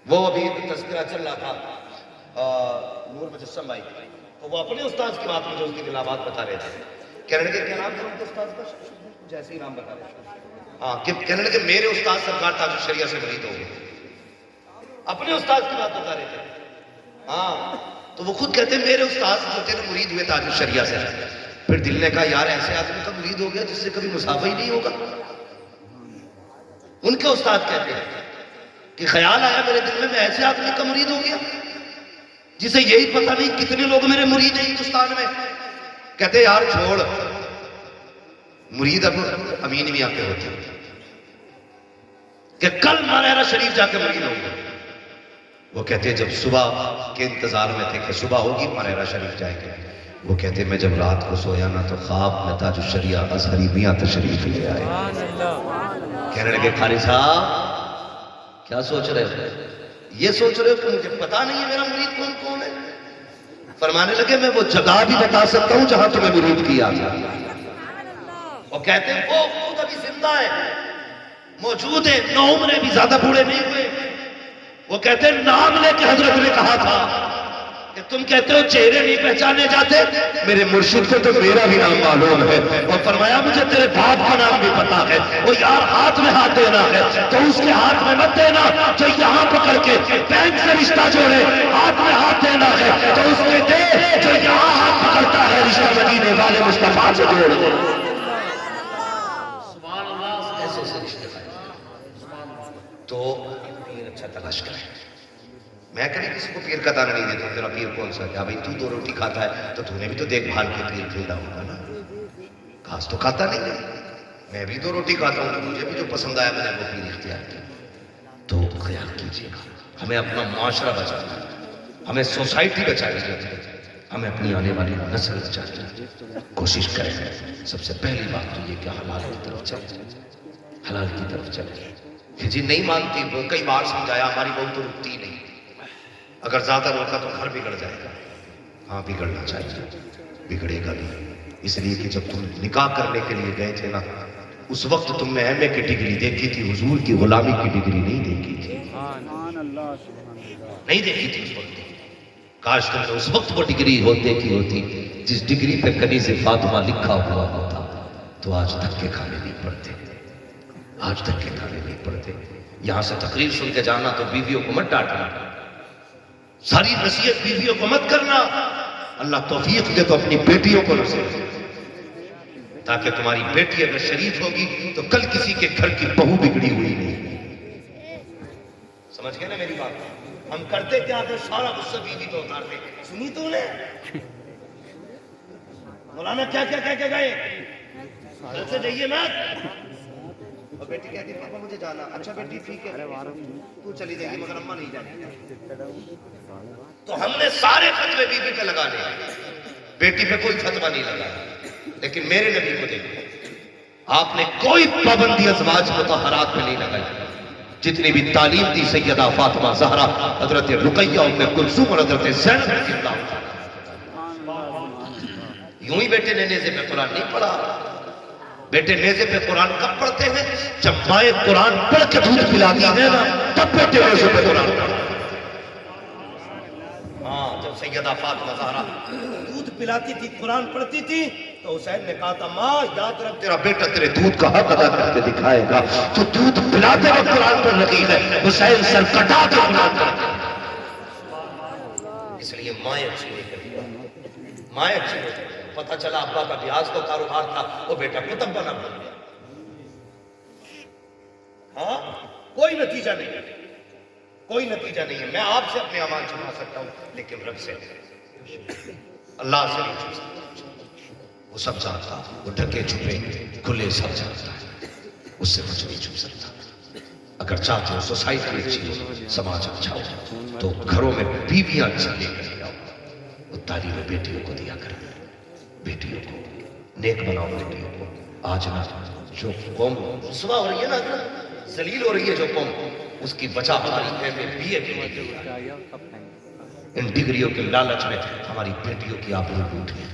وہ ابھی تذکرہ چل رہا تھا نور مجسم بھائی تو وہ اپنے استاذ کی بات میں جو اس کی خلافات بتا رہے تھے کہنے لگے کیا نام تھا استاذ کا جیسے ہی نام بتا رہے ہاں کہنے لگے میرے استاد سرکار تاج الشریعہ سے مرید ہو گئے اپنے استاد کی بات بتا رہے تھے ہاں تو وہ خود کہتے ہیں میرے استاد جو تھے مرید ہوئے تاج الشریعہ سے پھر دل نے کہا یار ایسے آدمی کا مرید ہو گیا جس سے کبھی مسافہ ہی نہیں ہوگا ان کے استاد کہتے ہیں کہ خیال آیا میرے دل میں ایسے آدمی کا مرید ہو گیا جسے یہی پتہ نہیں کتنے لوگ میرے مرید ہیں ہندوستان میں کہتے یار چھوڑ مرید اب امین میاں کے ہوتے کہ کل ماریرا شریف جا کے مرید ہوگا وہ کہتے جب صبح کے انتظار میں تھے کہ صبح ہوگی ماریرا شریف جائے گے وہ کہتے میں جب رات کو سویا نا تو خواب میں تاج الشریعہ ازہری میاں تشریف لے آئے کہنے لگے قاری صاحب کیا سوچ رہے ہو یہ سوچ رہے ہو کہ مجھے پتا نہیں ہے میرا مرید کون کون ہے فرمانے لگے میں وہ جگہ بھی بتا سکتا ہوں جہاں تمہیں مرید کیا تھا اور کہتے ہیں وہ خود ابھی زندہ ہے موجود ہے 9 عمریں بھی زیادہ بوڑھے نہیں ہوئے وہ کہتے ہیں نام لے کے حضرت نے کہا تھا کہ تم کہتے ہو چہرے نہیں پہچانے جاتے میرے مرشد کو تو میرا بھی نام معلوم ہے اور فرمایا مجھے تیرے باپ کا نام بھی پتا ہے وہ یار ہاتھ میں ہاتھ دینا ہے تو اس کے ہاتھ میں مت دینا جو یہاں پکڑ کے بینک سے رشتہ جوڑے ہاتھ میں ہاتھ دینا ہے تو اس کے دے جو یہاں ہاتھ پکڑتا ہے رشتہ مدینے والے مصطفیٰ سے جوڑ دے تو پیر اچھا تلاش کریں میں کبھی کسی کو پیر کا دانا نہیں دیتا تیرا پیر کون سا کیا بھائی تو 2 روٹی کھاتا ہے تو نے بھی تو دیکھ بھال کے پیر کھیلا ہوگا نا گھاس تو کھاتا نہیں ہے میں بھی 2 روٹی کھاتا ہوں تو مجھے بھی جو پسند آیا میں نے وہ پیر اختیار کیا تو خیال کیجیے گا ہمیں اپنا معاشرہ بچانا ہے ہمیں سوسائٹی بچانی ہے ہمیں اپنی آنے والی نسل بچانی ہے کوشش کریں سب سے پہلی بات تو یہ کہ حلال کی طرف چلے حلال کی طرف چلے کہ جی نہیں مانتی وہ کئی بار سمجھایا ہماری بہت تو رکتی نہیں اگر زیادہ روکا تو گھر بگڑ جائے گا ہاں بگڑنا چاہیے بگڑے گا بھی اس لیے کہ جب تم نکاح کرنے کے لیے گئے تھے نا اس وقت تم نے ایم اے کی ڈگری دیکھی تھی حضور کی غلامی کی ڈگری نہیں دیکھی تھی نہیں دیکھی تھی اس وقت کاش تم نے اس وقت وہ ڈگری دیکھی ہوتی جس ڈگری پہ کنیز فاطمہ لکھا ہوا ہوتا تو آج دھکے کھانے نہیں پڑتے آج دھکے کھانے نہیں پڑتے یہاں سے تقریر سن کے جانا تو بیویوں کو مت ڈانٹنا ساری نصیحت بیویوں کو مت کرنا اللہ توفیق دے تو اپنی بیٹیوں کو نصیحت تاکہ تمہاری بیٹی اگر شریف ہوگی تو کل کسی کے گھر کی بہو بگڑی ہوئی نہیں سمجھ گئے نا میری بات ہم کرتے کیا تو سارا غصہ بیوی کو اتارتے سنی تو نے مولانا کیا کیا کہہ کے گئے گھر سے جائیے مت اور بیٹی کہتی ہے پاپا مجھے جانا اچھا بیٹی ٹھیک ہے تو چلی جائے گی مگر اماں نہیں جائے تو ہم نے سارے فتوے بیوی پہ لگا لے بیٹی پہ کوئی فتوہ نہیں لگا لیکن میرے نبی کو دیکھو آپ نے کوئی پابندی ازواج مطہرات پہ نہیں لگائی جتنی بھی تعلیم دی سیدہ فاطمہ زہرا، حضرت رقیہ ام کلثوم اور حضرت زینب رضی اللہ عنہ۔ یوں ہی بیٹے نے نیزے پہ قرآن نہیں پڑھا۔ بیٹے نیزے پہ قرآن کب پڑھتے ہیں؟ جب مائیں قرآن پڑھ کے دودھ پلاتی ہے نا، تب بیٹے نیزے پہ قرآن پڑھتے ہیں۔ ہاں، جب سیدہ فاطمہ زہرا دودھ پلاتی تھی، قرآن پڑھتی تھی، تو حسین نے کہا تھا ماں یاد رکھ تیرا بیٹا تیرے دودھ کا حق ادا کر کے دکھائے گا۔ تو دودھ پلاتے وقت قرآن پڑھ رہی ہے، حسین سر کٹا کے قرآن پڑھ رہی ہے۔ اس لیے مائیں اچھی نہیں کرتی، مائیں اچھی نہیں کرتی۔ پتہ چلا ابا کا بیاض تو کاروبار تھا، وہ بیٹا کتب بنا بن گیا۔ ہاں، کوئی نتیجہ نہیں ہے، کوئی نتیجہ نہیں ہے۔ میں آپ سے اپنے امان چھپا سکتا ہوں، لیکن رب سے اللہ سے نہیں چھپ سکتا۔ وہ سب جانتا، وہ ڈھکے چھپے کھلے سب جانتا ہے، اس سے کچھ نہیں چھپ سکتا۔ اگر چاہتے ہو سوسائٹی اچھی ہو، سماج اچھا ہو، تو گھروں میں بیویاں اچھی لے کر آؤ۔ وہ تعلیم بیٹیوں کو دیا کریں، بیٹیوں کو نیک بناؤ، بیٹیوں کو۔ آج نہ جو قوم رسوا ہو رہی ہے نا، ذلیل ہو رہی ہے جو قوم، اس کی وجہ ہماری ایم اے بی اے کی ڈگری ہے۔ ان ڈگریوں کے لالچ میں ہماری بیٹیوں کی آبرو لوٹ ہے۔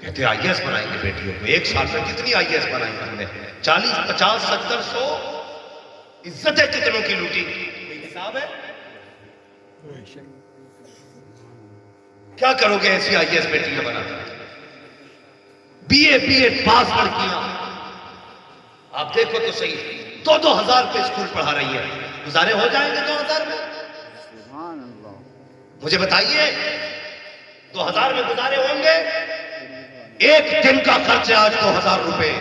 کہتے ہیں آئی ایس بنائیں گے بیٹیوں کو۔ ایک سال میں کتنی آئی ایس بنائی ہم نے؟ 40 50 70 100 عزتیں کتنوں کی لوٹی؟ کوئی حساب ہے؟ کیا کرو گے ایسی آئی ایس بیٹیاں بنا کر؟ بی اے پاس لڑکیاں آپ دیکھو تو صحیح، 2 ہزار پہ اسکول پڑھا رہی ہے۔ گزارے ہو جائیں گے 2000 میں؟ مجھے بتائیے 2000 میں گزارے ہوں گے؟ ایک دن کا خرچ ہے آج 2000 روپے۔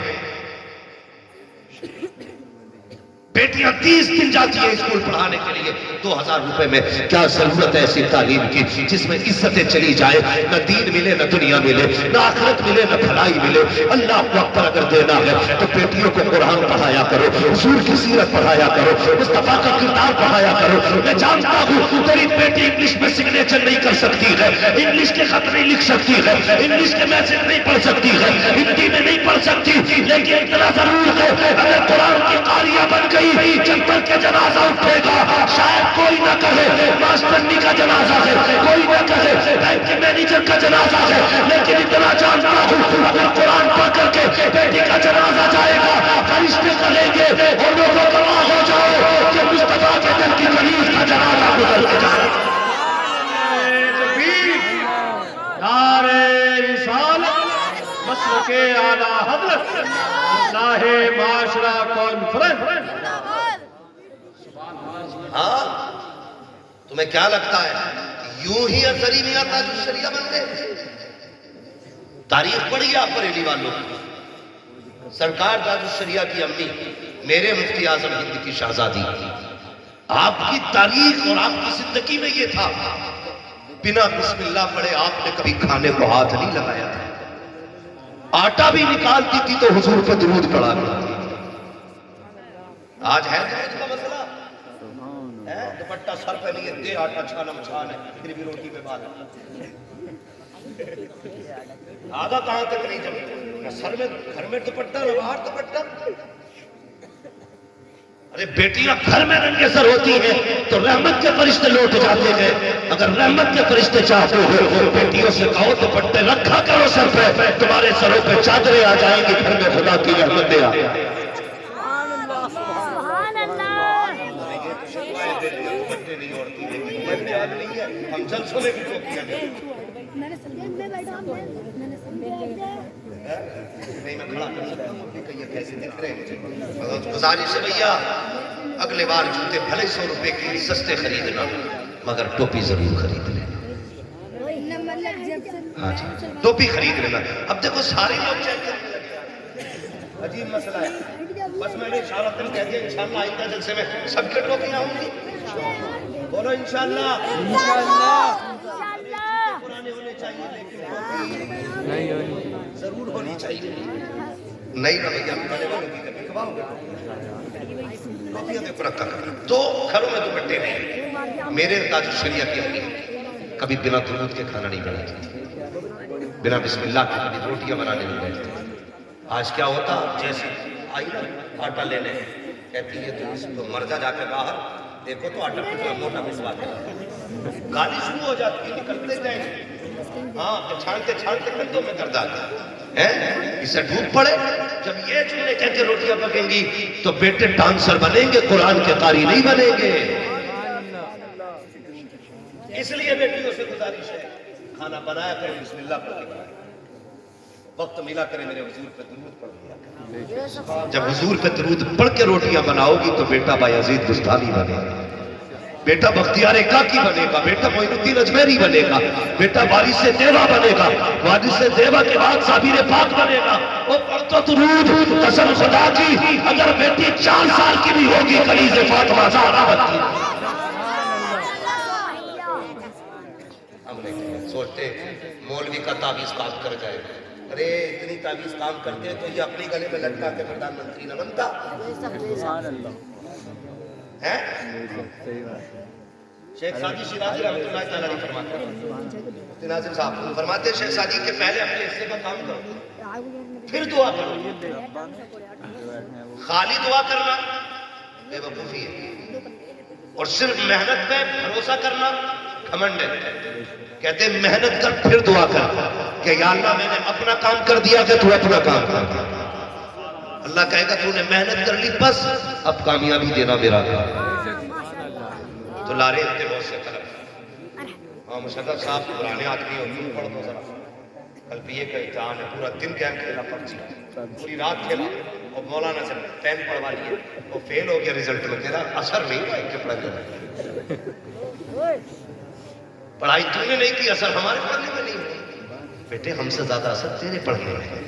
بیٹیاں 30 دن جاتی ہیں اسکول پڑھانے کے لیے 2000 روپے میں۔ کیا ضرورت ہے ایسی تعلیم کی جس میں عزتیں چلی جائے، نہ دین ملے نہ دنیا ملے، نہ آخرت ملے نہ بھلائی ملے۔ اللہ کو اکبر اگر دینا ہے تو بیٹیوں کو قرآن پڑھایا کرو، حضور کی سیرت پڑھایا کرو، مصطفیٰ کا کردار پڑھایا کرو۔ میں جانتا ہوں تیری بیٹی انگلش میں سگنیچر نہیں کر سکتی ہے، انگلش کے خط نہیں لکھ سکتی ہے، انگلش کے میسج نہیں پڑھ سکتی ہے، ہندی میں نہیں پڑھ سکتی، لیکن اتنا ضرور ہے اگر قرآن کی قاریہ بن گئی، جب تک کہ جنازہ اٹھے گا شاید کوئی نہ کہے ماسٹرنی کا جنازہ ہے، کوئی نہ کہے بینک کے مینیجر کا جنازہ ہے، لیکن اتنا جانتا ہوں اگر قرآن پڑھ کر کے بیٹی کا جنازہ جائے گا، فرشتے کہیں گے اور لوگوں گواہ ہو جاؤ کہ مصطفیٰ کے دل کی مریض کا جنازہ گزر کے جائے گا۔ نعرہ رسالت، مسلک اعلیٰ حضرت، اصلاح معاشرہ کانفرنس۔ ہاں، تمہیں کیا لگتا ہے یوں ہی اثری میاں تاج الشریعہ بن گئے؟ تاریخ پڑھی آپ بریلی والوں کی۔ سرکار تاج الشریعہ کی امی، میرے مفتی اعظم ہند کی شہزادی، آپ کی تاریخ اور آپ کی زندگی میں یہ تھا بنا بسم اللہ پڑھے آپ نے کبھی کھانے کو ہاتھ نہیں لگایا تھا۔ آٹا بھی نکالتی تھی تو حضور پہ درود پڑھا کرتی تھی۔ آج ہے درود کا مسئلہ؟ دوپٹہ سر پہ نہیں ہے، دے آٹا چھانا مچھان ہے، پھر بھی روٹی پہ بات ہے۔ آگا کہاں تک نہیں جب نہ سر میں گھر میں دوپٹہ نہ باہر دوپٹہ۔ ارے بیٹیاں گھر میں ننگے سر ہوتی ہیں تو رحمت کے فرشتے لوٹ جاتے ہیں۔ اگر رحمت کے فرشتے چاہتے ہو بیٹیوں سے کہو دوپٹے رکھا کرو سر پہ، تمہارے سروں پہ چادریں آ جائیں گی، گھر میں خدا کی رحمتیں آ جائیں گی۔ ہم جلسوں میں بھی چوکیاں نہیں، میں کھڑا کر سکتا ہوں کہ یہ کیسے دکھ رہے ہیں۔ گزارش ہے بھیا اگلے بار جوتے بھلے 100 روپے کی سستے خریدنا مگر ٹوپی ضرور خرید لینا۔ ہاں جی، ٹوپی خرید لینا۔ اب دیکھو سارے لوگ چیک کرنے لگتے ہیں، عجیب مسئلہ ہے۔ بس میں نے اشارہ کر کہہ دیا انشاءاللہ آئندہ جلسے میں سب کے ٹوپیاں ہوں گی۔ بولو انشاءاللہ۔ پرانے ہونے چاہیے لیکن ضرور ہونی چاہیے۔ نہیں نہ بھیا پرانے والوں کی کبھی کبھا ہوگا ٹوپیاں دیکھو رکھا کرنا۔ تو گھروں میں دوپٹے نہیں۔ میرے تاج الشریعہ کی امی کبھی بنا درود کے کھانا نہیں بناتی، بنا بسم اللہ کے کبھی روٹیاں بنانے نہیں بیٹھتی۔ آج کیا ہوتا، جیسے آئی نا آٹا لینے کہتی ہے تو اس کو مر جا کے باہر دیکھو تو آٹا پٹا موٹا مسوا کے گالی شروع ہو جاتی ہے، نکلتے جائیں گے، ہاں چھانتے چھانتے کندھوں میں درد آتا ہے، اسے ڈھوپ پڑے۔ جب یہ جملے کہہ کے روٹیاں پکیں گی تو بیٹے ڈانسر بنیں گے، قرآن کے قاری نہیں بنیں گے۔ اس لیے بیٹیوں سے گزارش ہے کھانا بنایا کریں بسم اللہ پڑھ کے بنائیں، وقت ملا کرے میرے حضور پہ درود پڑھ لیا کریں۔ جب حضور پہ درود پڑھ کے روٹیاں بناؤ گی تو بیٹا بایزید بستانی بنے گا، بیٹا بختیار کاکی بنے گا، بیٹا معین الدین اجمیری بنے گا، بیٹا وارث دیوا بنے گا، وارث دیوا کے بعد صابر پاک بنے گا۔ وہ پڑھ تو درود، قسم خدا کی اگر بیٹی 4 سال کی بھی ہوگی کنیز فاطمہ زہرا بنتی۔ ہم نہیں سوچتے مولوی کا تعویذ کام کر جائے، ارے اتنی تعویذ کام کرتے تو یہ اپنی گلے میں لٹکا کے پردھان منتری نہ بنتا ہے۔ شیخ سعدی شیرازی رحمۃ اللہ تعالیٰ علیہ فرماتے ہیں، ناظم صاحب فرماتے ہیں شیخ سعدی کے پہلے اپنے حصے کا کام کرو پھر دعا کرو۔ خالی دعا کرنا بے وقوفی ہے، اور صرف محنت پہ بھروسہ کرنا گھمنڈ ہے۔ کہتے ہیں محنت کر پھر دعا کر کہ یا اللہ میں نے اپنا کام کر دیا کہ تو اپنا کام کر۔ اللہ کہے گا تو نے محنت کر لی بس اب کامیابی دینا میرا کام۔ تو لارے اتنے بہت سے طرف ہاں مشدد صاحب پرانے آدمی ہو یوں پڑھ دو ذرا، کل بھی یہ کا امتحان ہے، پورا دن گیم کھیلا پرچی، پوری رات کھیلا اور مولانا سے پین پڑھوا لیے، وہ فیل ہو گیا رزلٹ میں، تیرا اثر نہیں ہوا ایک کے پڑھنے میں۔ پڑھائی تو نے نہیں کی، اثر ہمارے پڑھنے میں نہیں ہوئی۔ بیٹے ہم سے زیادہ اثر تیرے پڑھنے میں ہے،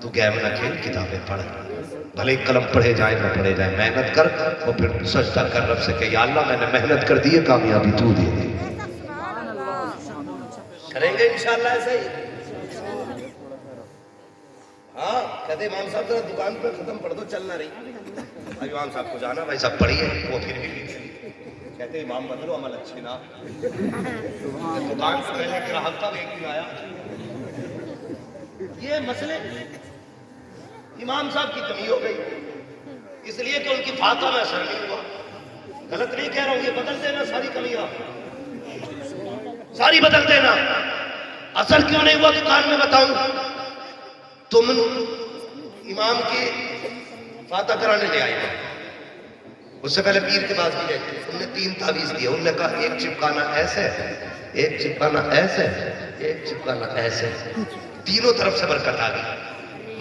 تو گیم نہ کھیل کتابیں پڑھ، بھلے قلم پڑھے جائیں نہ پڑھے جائیں، محنت کر اور پھر سجدہ کر رب سے کہ یا اللہ میں نے محنت کر دی ہے، کامیابی تو دے دی۔ کریں گے انشاءاللہ ایسا ہی؟ ہاں کہتے امام صاحب ذرا دکان پہ ختم پڑھ دو چلنا رہی، بھائی امام صاحب کو جانا بھائی صاحب پڑھیے، وہ پھر بھی کہتے امام بدلو عمل اچھے نہ، دکان سے پہلے گراہک تھا ایک دن آیا، یہ مسئلے امام صاحب کی کمی ہو گئی، اس لیے کہ ان کی فاتحہ میں اثر نہیں ہوا۔ غلط نہیں کہہ رہا ہوں، یہ بدل دینا ساری کمیاں، ساری بدل دینا۔ اثر کیوں نہیں ہوا دکان میں بتاؤں، تم امام کی فاتحہ کرانے لے آئے، اس سے پہلے پیر کے پاس بھی گئے، انہوں نے 3 تعویذ دیا، انہوں نے کہا ایک چپکانا ایسے، ایک چپکانا ایسے، ایک چپکانا ایسے، تینوں طرف سے برکت آ گئی۔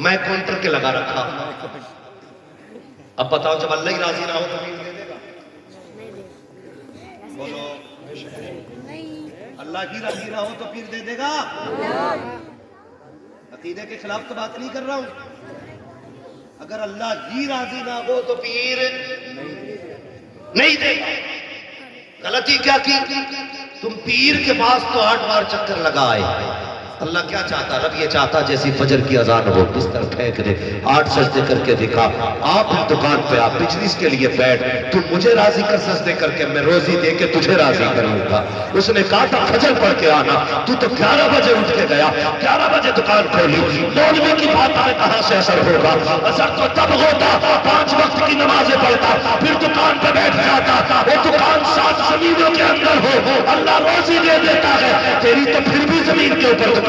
میں کاؤنٹر کے لگا رکھا، اب بتاؤ جب اللہ ہی راضی نہ ہو تو پیر دے دے گا؟ بولو اللہ کی راضی نہ ہو تو پیر دے دے گا؟ عقیدے کے خلاف تو بات نہیں کر رہا ہوں، اگر اللہ ہی راضی نہ ہو تو پیر نہیں دے گا۔ غلطی کیا کی تم پیر کے پاس تو 8 بار چکر لگائے، اللہ کیا چاہتا؟ رب یہ چاہتا جیسی فجر کی اذان ہو بستر پھینک دے، 8 سجدے کر کے دکھا، آپ دکان پہ آپ بجنس کے لیے بیٹھ، تو مجھے راضی کر سجدے کر کے، میں روزی دے کے تجھے راضی کروں گا۔ اس نے کہا تھا فجر پڑھ کے آنا، تو 11 بجے اٹھ کے گیا، 11 بجے دکان کھولی، مولوی کی بات میں کہاں سے اثر ہوگا؟ اثر تو تب ہوتا 5 وقت کی نمازیں پڑھتا، پھر دکان پہ بیٹھ جاتا، وہ دکان 7 زمینوں کے اندر ہو، اللہ روزی دے دیتا ہے، تیری تو پھر بھی زمین کے اوپر دکان۔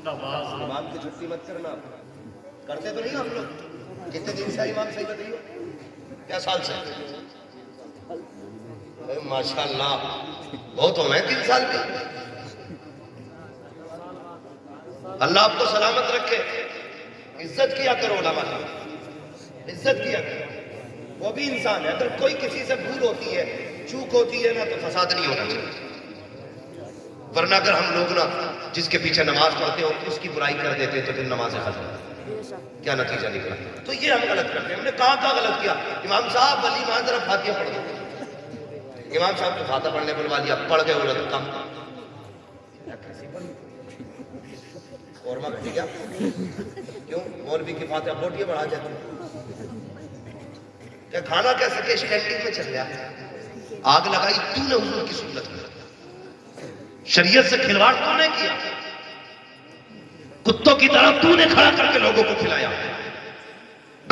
امام کی چھٹی مت کرنا، کرتے تو نہیں ہم لوگ؟ کتنے دن سے امام صحیح بتائیے؟ کیا سال سے؟ ماشاءاللہ بہت ہو میں 3 سال بھی۔ اللہ آپ کو سلامت رکھے، عزت کیا کرو علماء کی، عزت کیا کرو، وہ بھی انسان ہے، اگر کوئی کسی سے بھول ہوتی ہے چوک ہوتی ہے نا تو فساد نہیں ہونا چاہیے، ورنہ اگر ہم لوگ نا جس کے پیچھے نماز پڑھتے ہو اس کی برائی کر دیتے تو پھر نمازیں ختم، کیا نتیجہ نکلا؟ تو یہ ہم غلط کرتے ہیں۔ ہم نے کہاں غلط کیا؟ امام صاحب ولی وہاں ذرا فاتحہ پڑھ دو، امام صاحب کو فاتحہ پڑھنے بلوا لیا، پڑھ گئے وہ کم اور مت کیا کیوں؟ مولوی کی فاتحہ بوٹیاں بڑھا جاتی، کیا کھانا کیسے کہ اسٹینڈنگ میں چل گیا؟ آگ لگائی تو نے حضور کی سنت میں، شریعت سے کھلواڑ تو نے کیا، کتوں کی طرح تو نے کھڑا کر کے لوگوں کو کھلایا،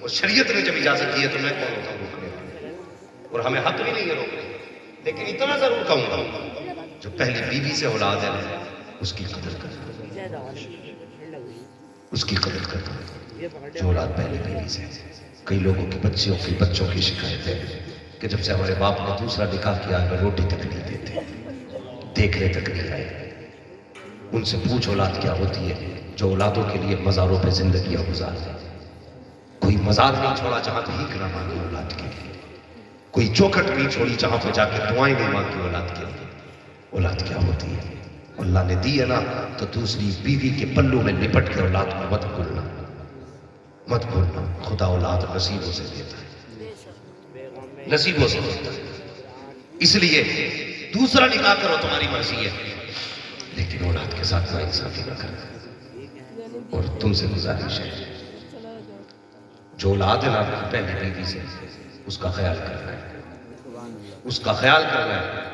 وہ شریعت نے جب اجازت دی ہے تو میں کون ہوتا ہوں روکنے والا؟ اور ہمیں حق بھی نہیں ہے روکنے، لیکن اتنا ضرور کہوں گا جو پہلی بیوی سے اولاد ہے نا اس کی قدر کرنا، اس کی قدر کرنا جو اولاد پہلی بیوی سے۔ کئی لوگوں کی بچوں کی شکایت ہے کہ جب سے ہمارے باپ نے دوسرا نکاح کیا ہے روٹی تک نہیں دیتے، دیکھنے تک نہیں آئے۔ ان سے پوچھ اولاد کیا ہوتی ہے جو اولادوں کے لیے مزاروں پہ زندگیاں گزارتے ہیں۔ کوئی مزار نہیں چھوڑا جہاں بھیک نہ مانگی اولاد کے لیے، کوئی چوکھٹ نہیں چھوڑی جہاں پہ جا کے دعائیں نہیں مانگی اولاد کے لیے۔ اولاد کیا ہوتی ہے؟ اللہ نے دی ہے نا تو دوسری بیوی کے پلوں میں لپٹ کے اولاد کو مت بھولنا، مت بھولنا۔ خدا اولاد نصیبوں سے دیتا ہے، نصیبوں سے دیتا ہے۔ اس لیے دوسرا نکاح کرو تمہاری مرضی ہے، لیکن اولاد کے ساتھ ناانصافی نہ کرنا۔ اور تم سے گزارش ہے جو اولاد ہے نا پہلی بیوی سے اس کا خیال کرنا ہے، اس کا خیال کرنا ہے۔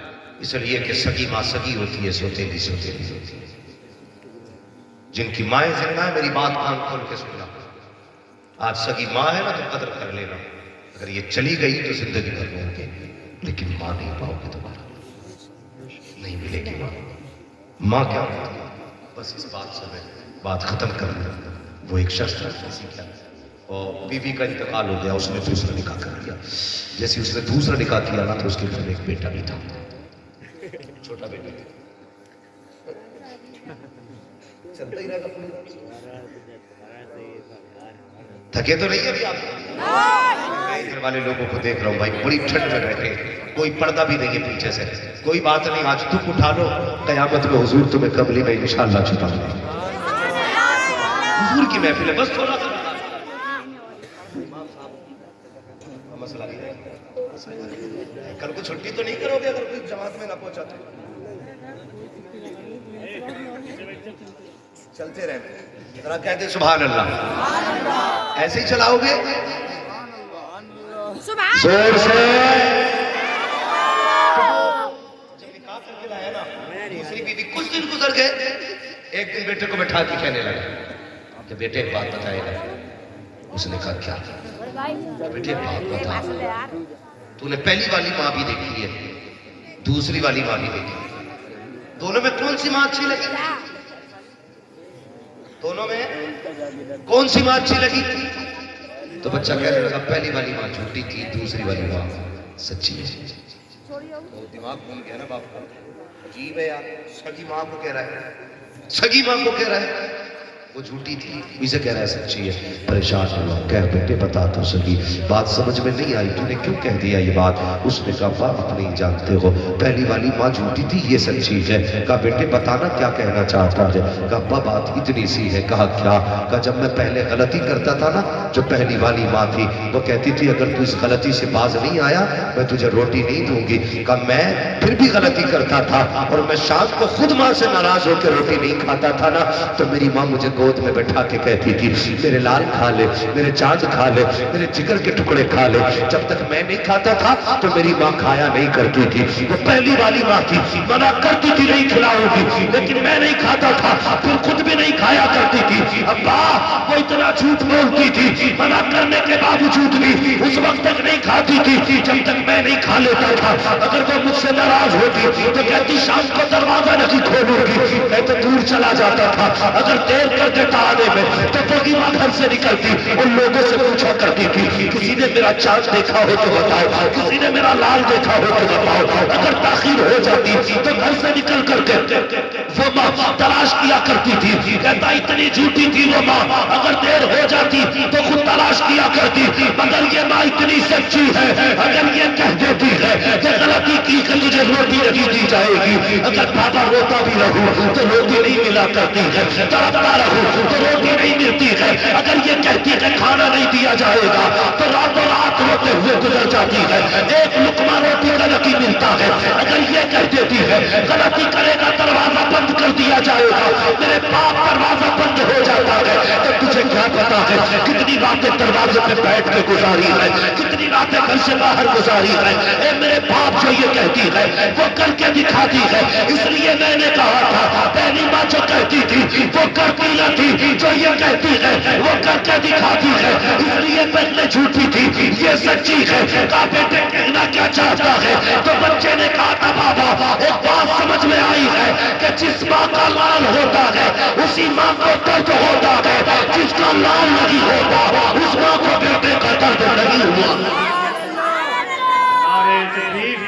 اس لیے کہ سگی ماں سگی ہوتی ہے، سوتیلی سوتیلی ہوتی ہے۔ جن کی مائیں زندہ ہے میری بات کان کھول کے سننا، آج سگی ماں ہے نا تو قدر کر لینا، اگر یہ چلی گئی تو زندگی بھر میں ہوگی، لیکن ماں نہیں پاؤ گے دوبارہ، نہیں ملے گی ماں۔ ماں کیا ہوتی ہے؟ بس اس بات سے میں بات ختم کر لوں۔ وہ ایک شخص تھا کسی کا اور بیوی کا انتقال ہو گیا، اس نے دوسرا نکاح کر لیا۔ جیسے اس نے دوسرا نکاح کیا نا تو اس کے گھر میں ایک بیٹا بھی تھا، چھوٹا بیٹا تھا، چلتا ہی رہا۔ تھکے تو نہیں ابھی آپ؟ گھر والے لوگوں کو دیکھ رہا ہوں بھائی بڑی ٹھنڈ میں بیٹھے، کوئی پردہ بھی نہیں ہے پیچھے سے، کوئی بات نہیں، آج دکھ اٹھا لو، قیامت میں حضور تمہیں قبری میں انشاءاللہ چھپا دیں گے۔ حضور کی محفل ہے، بس تھوڑا سا مسئلہ نہیں ہے۔ کل کو چھٹی تو نہیں کرو گے اگر کوئی جماعت میں نہ پہنچا تو؟ چلتے رہے، ذرا کہتے سبحان اللہ، ایسے ہی چلاؤ گے زور سے؟ جب نکاح کر کے لایا نا دوسری بیوی، کچھ دن گزر گئے، ایک دن بیٹے کو بٹھا کے کہنے لگا کہ بیٹے ایک بات بتائے گا۔ اس نے کہا کیا؟ بیٹے ایک بات بتا، تو نے پہلی والی ماں بھی دیکھی ہے، دوسری والی ماں بھی دیکھی ہے، دونوں میں کون سی ماں اچھی لگی؟ دونوں میں کون سی ماں اچھی لگی؟ تو بچہ کہنے لگا پہلی والی ماں جھوٹی تھی، دوسری والی ماں سچی ہے۔ تو دماغ گھوم گیا نا باپ کا، عجیب ہے یار، سگی ماں کو کہہ رہا ہے، سگی ماں کو کہہ رہا ہے وہ جھوٹی تھی، اسے کہہ رہا ہے سچی ہے۔ پریشان ہوا، کہہ بیٹے بتا تو سگی، بات سمجھ میں نہیں آئی، تو نے کیوں کہہ دیا یہ بات؟ اس نے کہا باپ آپ نہیں جانتے ہو، پہلی والی ماں جھوٹی تھی یہ سچی ہے۔ کہا بیٹے بتانا کیا کہنا چاہتا ہے؟ کہا ابا بات اتنی سی ہے۔ کہا کیا؟ کہا جب میں پہلے غلطی کرتا تھا نا، جو پہلی والی ماں تھی وہ کہتی تھی اگر تو اس غلطی سے باز نہیں آیا میں تجھے روٹی نہیں دوں گی۔ کہا میں پھر بھی غلطی کرتا تھا اور میں شام کو خود ماں سے ناراض ہو کے روٹی نہیں کھاتا تھا نا، تو میری ماں مجھے گود میں بٹھا کے کہتی تھی میرے لال کھا لے، میرے چاند کھا لے، میرے جگر کے ٹکڑے کھا لے۔ جب تک میں نہیں کھاتا تھا تو میری ماں کھایا نہیں کرتی تھی۔ وہ پہلی والی ماں تھی، منع کرتی تھی نہیں کھلاؤ گی، لیکن میں نہیں کھاتا تھا، پھر خود بھی نہیں کھایا کرتی تھی۔ ابا وہ اتنا جھوٹ بولتی تھی، منع کرنے کے باوجود بھی اس وقت تک نہیں کھاتی تھی جب تک میں نہیں کھا لیتا تھا۔ اگر وہ مجھ سے ناراض ہوتی تو کہتی شام کو دروازہ نہیں کھولوں گی، میں تو دور چلا جاتا تھا۔ اگر دیر کر دیتا آنے میں تو بڑی ماں گھر سے نکلتی ان لوگوں سے پوچھا کرتی تھی کسی نے میرا چاند دیکھا ہو تو بتاؤ، کسی نے میرا لال دیکھا ہو تو بتاؤ۔ اگر تاخیر ہو جاتی تو گھر سے نکل کر کے وہ ماں تلاش کیا کرتی تھی۔ کہتا اتنی جھوٹی تھی وہ ماں، اگر دیر ہو جاتی تو خود تلاش کیا کرتی، مگر یہ ماں اتنی سچی ہے، اگر یہ کہہ دیتی ہے کہ غلطی کی کہ تجھے روٹی نہیں دی جائے گی، اگر بابا روتا بھی رہوں تو روٹی نہیں ملا کرتی ہے، تڑپتا رہوں تو روٹی نہیں ملتی ہے، اگر یہ کہتی ہے کہ کھانا نہیں دیا جائے گا تو راتوں رات روتے ہوئے گزر جاتی ہے، ایک لقمہ روٹی کا نہیں ملتا ہے، اگر یہ کہہ دیتی ہے غلطی کرے گا دروازہ بند کر دیا جائے گا، میرے باپ دروازہ بند ہو جاتا ہے، تو تجھے کیا پتا ہے کتنی راتیں دروازے پہ بیٹھ کے گزاری ہے، کتنی راتیں گھر سے باہر گزاری ہے. اے میرے باپ جو یہ کہتی ہے وہ کر کے دکھاتی ہے. اس لیے میں نے کہا تھا پہلی ماں جو کہتی تھی وہ کرتی نہ تھی، جو یہ کہتی ہے وہ کر کے دکھاتی ہے. اس لیے پہلے جھوٹی تھی، یہ سچی ہے. کہا بیٹے کہنا کیا چاہتا ہے؟ تو بچے نے کہا تھا بابا ایک بات سمجھ میں آئی ہے کہ جس ماں کا لال ہوتا ہے اسی ماں کو درد ہوتا ہے، جس کا لال نہیں ہوتا اس ماں کو بیٹے کا درد نہیں ہوا. نعرہ تکبیر،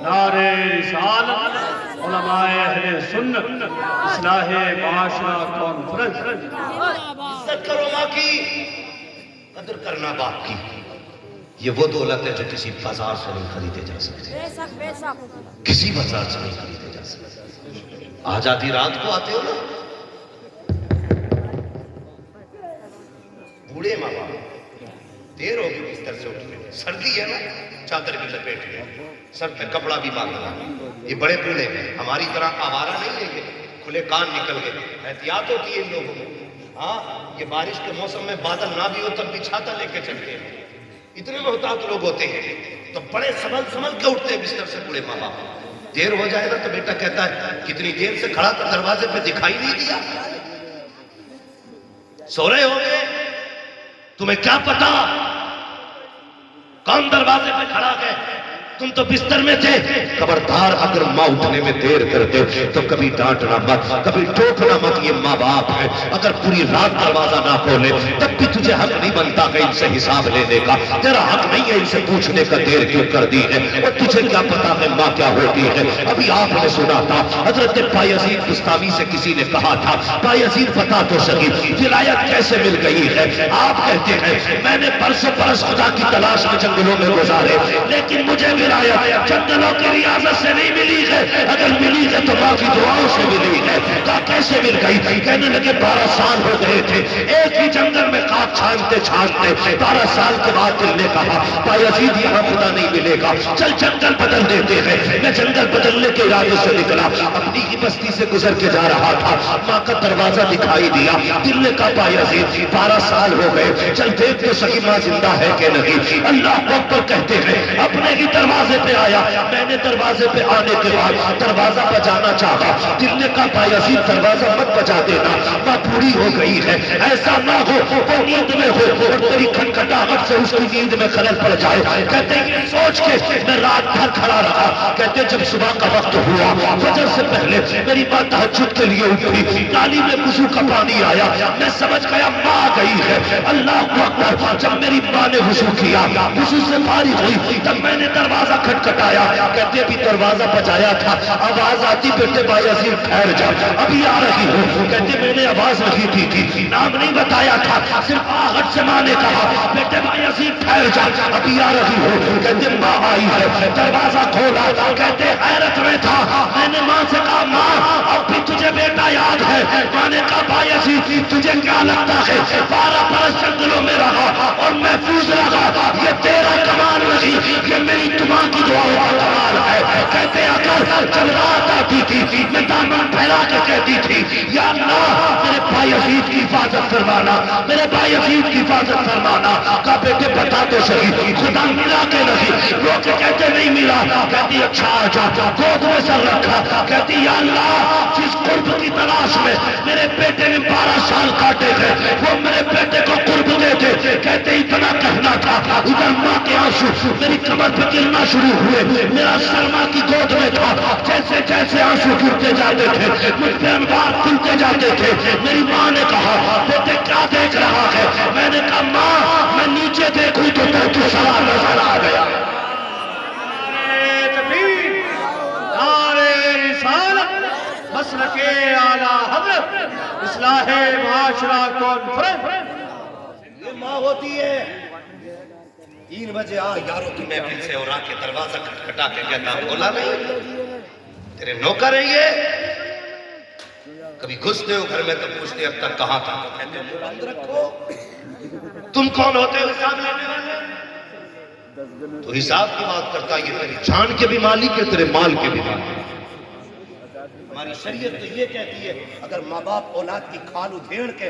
نعرہ رسالت، علماء اہل سنت، اصلاح معاشرہ کانفرنس. عزت کرو ماں کی، قدر کرنا باپ کی. یہ وہ دولت ہے جو کسی بازار سے نہیں خریدے جا سکتے، کسی بازار سے نہیں خریدے جا سکتے. آج آدھی رات کو آتے ہو نا بوڑھے ماں باپ، دیر ہوگی بستر سے اٹھنے، سردی ہے نا چادر بھی لپیٹ لیں، سر پہ کپڑا بھی باندھنا. یہ بڑے بوڑھے ہیں، ہماری طرح آوارہ نہیں لیں گے کھلے کان نکل گئے. احتیاط ہوتی ہے ان لوگوں میں. ہاں یہ بارش کے موسم میں بادل نہ بھی ہو تب بھی چھاتا لے کے چلتے ہیں. اتنے محتاط لوگ ہوتے ہیں تو بڑے سنبھل کے اٹھتے ہیں بستر سے بوڑھے ماں باپ. دیر ہو جائے گا تو بیٹا کہتا ہے کتنی دیر سے کھڑا تھا دروازے پہ دکھائی نہیں دیا. سو رہے ہو گے، تمہیں کیا پتا کون دروازے پہ کھڑا ہے؟ تم تو بستر میں تھے. خبردار اگر ماں اٹھنے میں دیر کرتے تو کبھی ڈانٹنا مت، کبھی ٹوکنا مت. یہ ماں باپ ہے، اگر پوری رات دروازہ نہ کھولے تب بھی تجھے حق نہیں بنتا کہ ان سے حساب لینے کا. تیرا حق نہیں ہے ان سے پوچھنے کا دیر کیوں کر دی ہے. اور تجھے کیا پتا ہے ماں کیا ہوتی ہے؟ ابھی آپ نے سنا تھا حضرت بایزید بستامی سے کسی نے کہا تھا بایزید بتا تو سکی ولایت کیسے مل گئی ہے؟ آپ کہتے ہیں میں نے برسوں برس خدا کی تلاش میں جنگلوں میں گزارے لیکن مجھے ولایت جنگلوں کی ریاضت سے نہیں ملی ہے. اگر ملی ہے تو ماں کی دعاؤں سے ملی ہے. کہا کیسے مل گئی؟ کہنے لگے 12 سال ہو گئے تھے ایک ہی جنگل میں خاک چھانتے چھانتے. 12 سال کے بعد دل نے کہا بایزید یہاں خدا نہیں ملے گا، چل جنگل بدل دیتے ہیں. میں جنگل بدلنے کے ارادے سے نکلا، اپنی ہی بستی سے گزر کے جا رہا تھا، ماں کا دروازہ دکھائی دیا. دل نے کہا بایزید 12 سال ہو گئے، چل دیکھ تو صحیح ماں زندہ ہے کہ نہیں. اللہ اکبر کہتے ہیں اپنے ہی دروازے پہ آیا. میں نے دروازے پہ آنے کے بعد دروازہ بجانا چاہا. دل نے کہا بایزید دروازہ مت بجا دینا، ماں بوڑھی ہو گئی ہے، ایسا نہ ہو وہ نیند میں ہو اور تیری کھٹکھٹاہٹ سے اس کی نیند میں خلل پڑ جائے. کہتے ہیں یہ سوچ کے میں رات بھر کھڑا رہا. کہتے جب صبح کا وقت ہوا فجر سے پہلے میری ماں تہجد کے لیے اٹھی، نالی میں وضو کا پانی آیا، میں سمجھ گیا ماں آ گئی ہے. اللہ اکبر. جب میری ماں نے وضو کیا، وضو سے فارغ ہوئی، تب میں نے دروازہ کھٹکھٹایا. کہتے ابھی دروازہ بجایا تھا آواز آتی بیٹے بایزید ٹھہر جا ابھی آ رہی ہوں. کہتے میں نے آواز نہیں دی تھی، نام نہیں بتایا تھا، صرف آہٹ سے ماں نے کہا بیٹے بایزید ٹھہر جا ابھی آ رہی ہوں. کہتے ماں آئی ہے، دروازہ کھولا. کہتے حیرت میں تھا. میں نے ماں سے کہا ماں اب بھی تجھے بیٹا یاد ہے؟ ماں نے کہا بایزید تجھے کیا لگتا ہے 12 برس جنگلوں میں رہا اور محفوظ رہا، یہ تیرا کمال نہیں، یہ میری تمہاں کی دعاؤں کا کمال ہے. کہتے اگر جب رات آتی تھی میں دامن پھیلا کے کہتی تھی یا اللہ میرے بایزید کی حفاظت فرمانا، میرے بایزید کی حفاظت فرمانا. کہا بیٹے بتا تو صحیح خدا ملا کہ نہیں؟ رو کے کہتے نہیں ملا. کہتی اچھا آ جا. گود میں سر رکھا. کہتی یا اللہ جس قرب کی تلاش میں میرے بیٹے نے 12 سال کاٹے تھے وہ میرے بیٹے کو قرب دے دے. کہتے اتنا کہنا تھا ادھر ماں کے آنسو میری کمر پہ گرنا شروع ہوئے. میرا سر ماں کی گود میں تھا، جیسے جیسے آنسو گرتے جاتے تھے مجھ پہ انوار کھلتے جاتے تھے. میری ماں نے کہا بیٹے کیا دیکھ رہا ہے؟ میں نے کہا ماں میں نیچے دیکھوں تو سوا نظر آ گیا. نعرہ تکبیر، نعرہ رسالت، مسلک اعلیٰ حضرت، اصلاح معاشرہ کانفرنس. یہ ماں ہوتی ہے 3 بجے آ یاروں کی محفل سے اور آ کے دروازہ کھٹکھٹا کے کہتا بولا نہیں تیرے نوکر ہیں یہ. کبھی گھستے ہو گھر میں تو پوچھتے اب تک کہاں تھا؟ کہتے ہیں بند رکھو. تم کون ہوتے ہو حساب لینے والے؟ تو حساب کی بات کرتا یہ تیری جان کے بھی مالک ہے تیرے مال کے بھی مالک ہے. ہماری شریعت تو یہ کہتی ہے اگر ماں باپ اولاد کی کھال ادھیڑ کے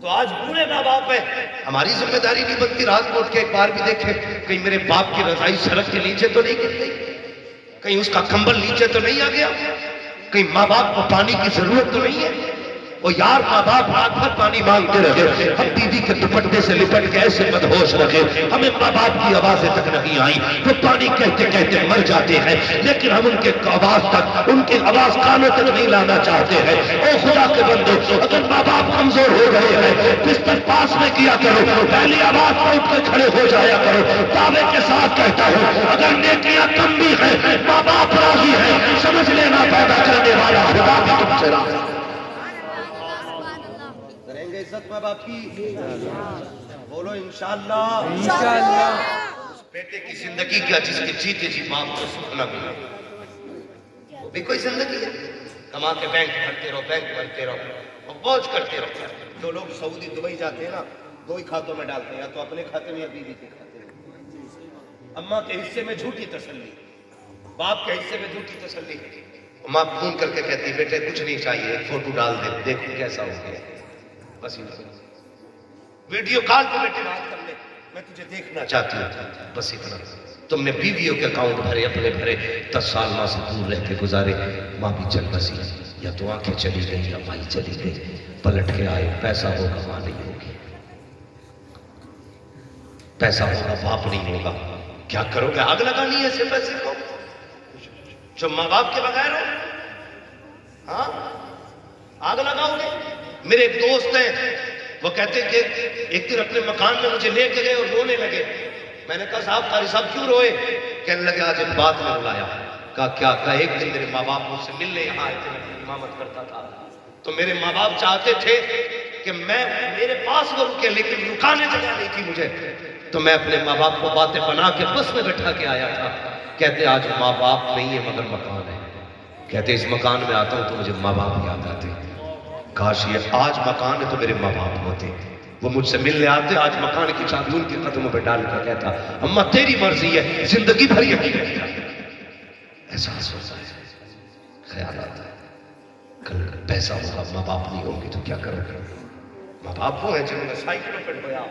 تو آج بوڑھے ماں باپ ہیں، ہماری ذمہ داری نہیں بنتی رات کو اٹھ کے ایک بار بھی دیکھیں کہیں میرے باپ کی رضائی سڑک کے نیچے تو نہیں گر گئی، کہیں اس کا کمبل نیچے تو نہیں آ گیا، کہیں ماں باپ کو پانی کی ضرورت تو نہیں ہے۔ وہ یار ماں باپ رات بھر پانی مانگتے رہے، ہم بیوی کے دوپٹے سے لپٹ کے ایسے مدہوش رکھے، ہمیں ماں باپ کی آوازیں تک نہیں آئیں، وہ پانی کہتے کہتے مر جاتے ہیں، لیکن ہم ان کے آواز تک، ان کی آواز کانوں تک نہیں لانا چاہتے ہیں۔ او خدا کے بندو، اگر ماں باپ کمزور ہو گئے ہیں، بستر پاس میں کیا کرو، پہلی آواز پر اٹھ کے کھڑے ہو جایا کرو۔ دعوے کے ساتھ کہتا ہوں، اگر نیکیاں کم بھی ہیں، ماں باپ راضی ہیں، سمجھ لینا پیدا کرنے والا خدا بھی تم سے راضی ہے۔ کریں گے عزت ماں باپ کی؟ بولو انشاءاللہ۔ اس بیٹے کی زندگی کیا جس کے جیتے جی باپ کو سکھ نہ ملا، وہ بھی کوئی زندگی ہے؟ کما کے بینک بھرتے رہو، بینک بھرتے رہو اور بوجھ کرتے رہو۔ جو لوگ سعودی دبئی جاتے ہیں نا، دو ہی کھاتوں میں ڈالتے ہیں، یا تو اپنے کھاتے میں یا بیوی کے کھاتے میں۔ اماں کے حصے میں جھوٹی تسلی، باپ کے حصے میں جھوٹی تسلی۔ ماں فون کر کے کہتی بیٹے کچھ نہیں چاہیے، ایک فوٹو ڈال دے، دیکھو کیسا ہو گیا، بس ویڈیو کال پہ بیٹے بات کر لے، میں تجھے دیکھنا چاہتی ہوں، بس اتنا۔ تم نے بیویوں کے اکاؤنٹ بھرے، اپنے بھرے، 10 سال ماں سے دور رہ کے گزارے، ماں بھی چل بسی، یا تو آنکھیں چلی گئی یا مائی چلی گئی، پلٹ کے آئے، پیسہ ہوگا ماں نہیں ہوگی، پیسہ ہوگا باپ نہیں ہوگا، کیا کرو گے؟ آگ لگانی ہے ایسے پیسے کو جو ماں باپ کے بغیر ہو؟ ہاں آگ لگاؤ گے؟ میرے ایک دوست ہیں، وہ کہتے کہ ایک دن اپنے مکان میں مجھے لے کے گئے اور رونے لگے۔ میں نے کہا صاحب قاری صاحب کیوں روئے؟ کہنے لگے آج ایک بات نے بلایا۔ کہا کیا؟ کہا ایک دن میرے ماں باپ مجھ سے ملنے یہاں آئے تھے، میں امامت کرتا تھا، تو میرے ماں باپ چاہتے تھے کہ میں میرے پاس وہ رکے، لیکن رکانے جگہ نہیں تھی مجھے، تو میں اپنے ماں باپ کو باتیں بنا کے بس میں بٹھا کے آیا تھا۔ کہتے آج ماں باپ نہیں ہے مگر مکان ہے، کہتے اس مکان میں آتا ہوں تو مجھے ماں باپ یاد آتے، کاش یہ آج مکان ہے تو میرے ماں باپ ہوتے، وہ مجھ سے ملنے آتے، آج مکان کی چابی ان کے قدموں پہ ڈال کر کہتا اماں تیری مرضی ہے، زندگی بھر یہی رہتا۔ احساس ہوتا ہے، خیال آتا ہے کل پیسہ ہوگا ماں باپ نہیں ہوگی تو کیا کرو گے؟ ماں باپ وہ ہیں جنہوں نے سائیکلوں پہ ڈھویا۔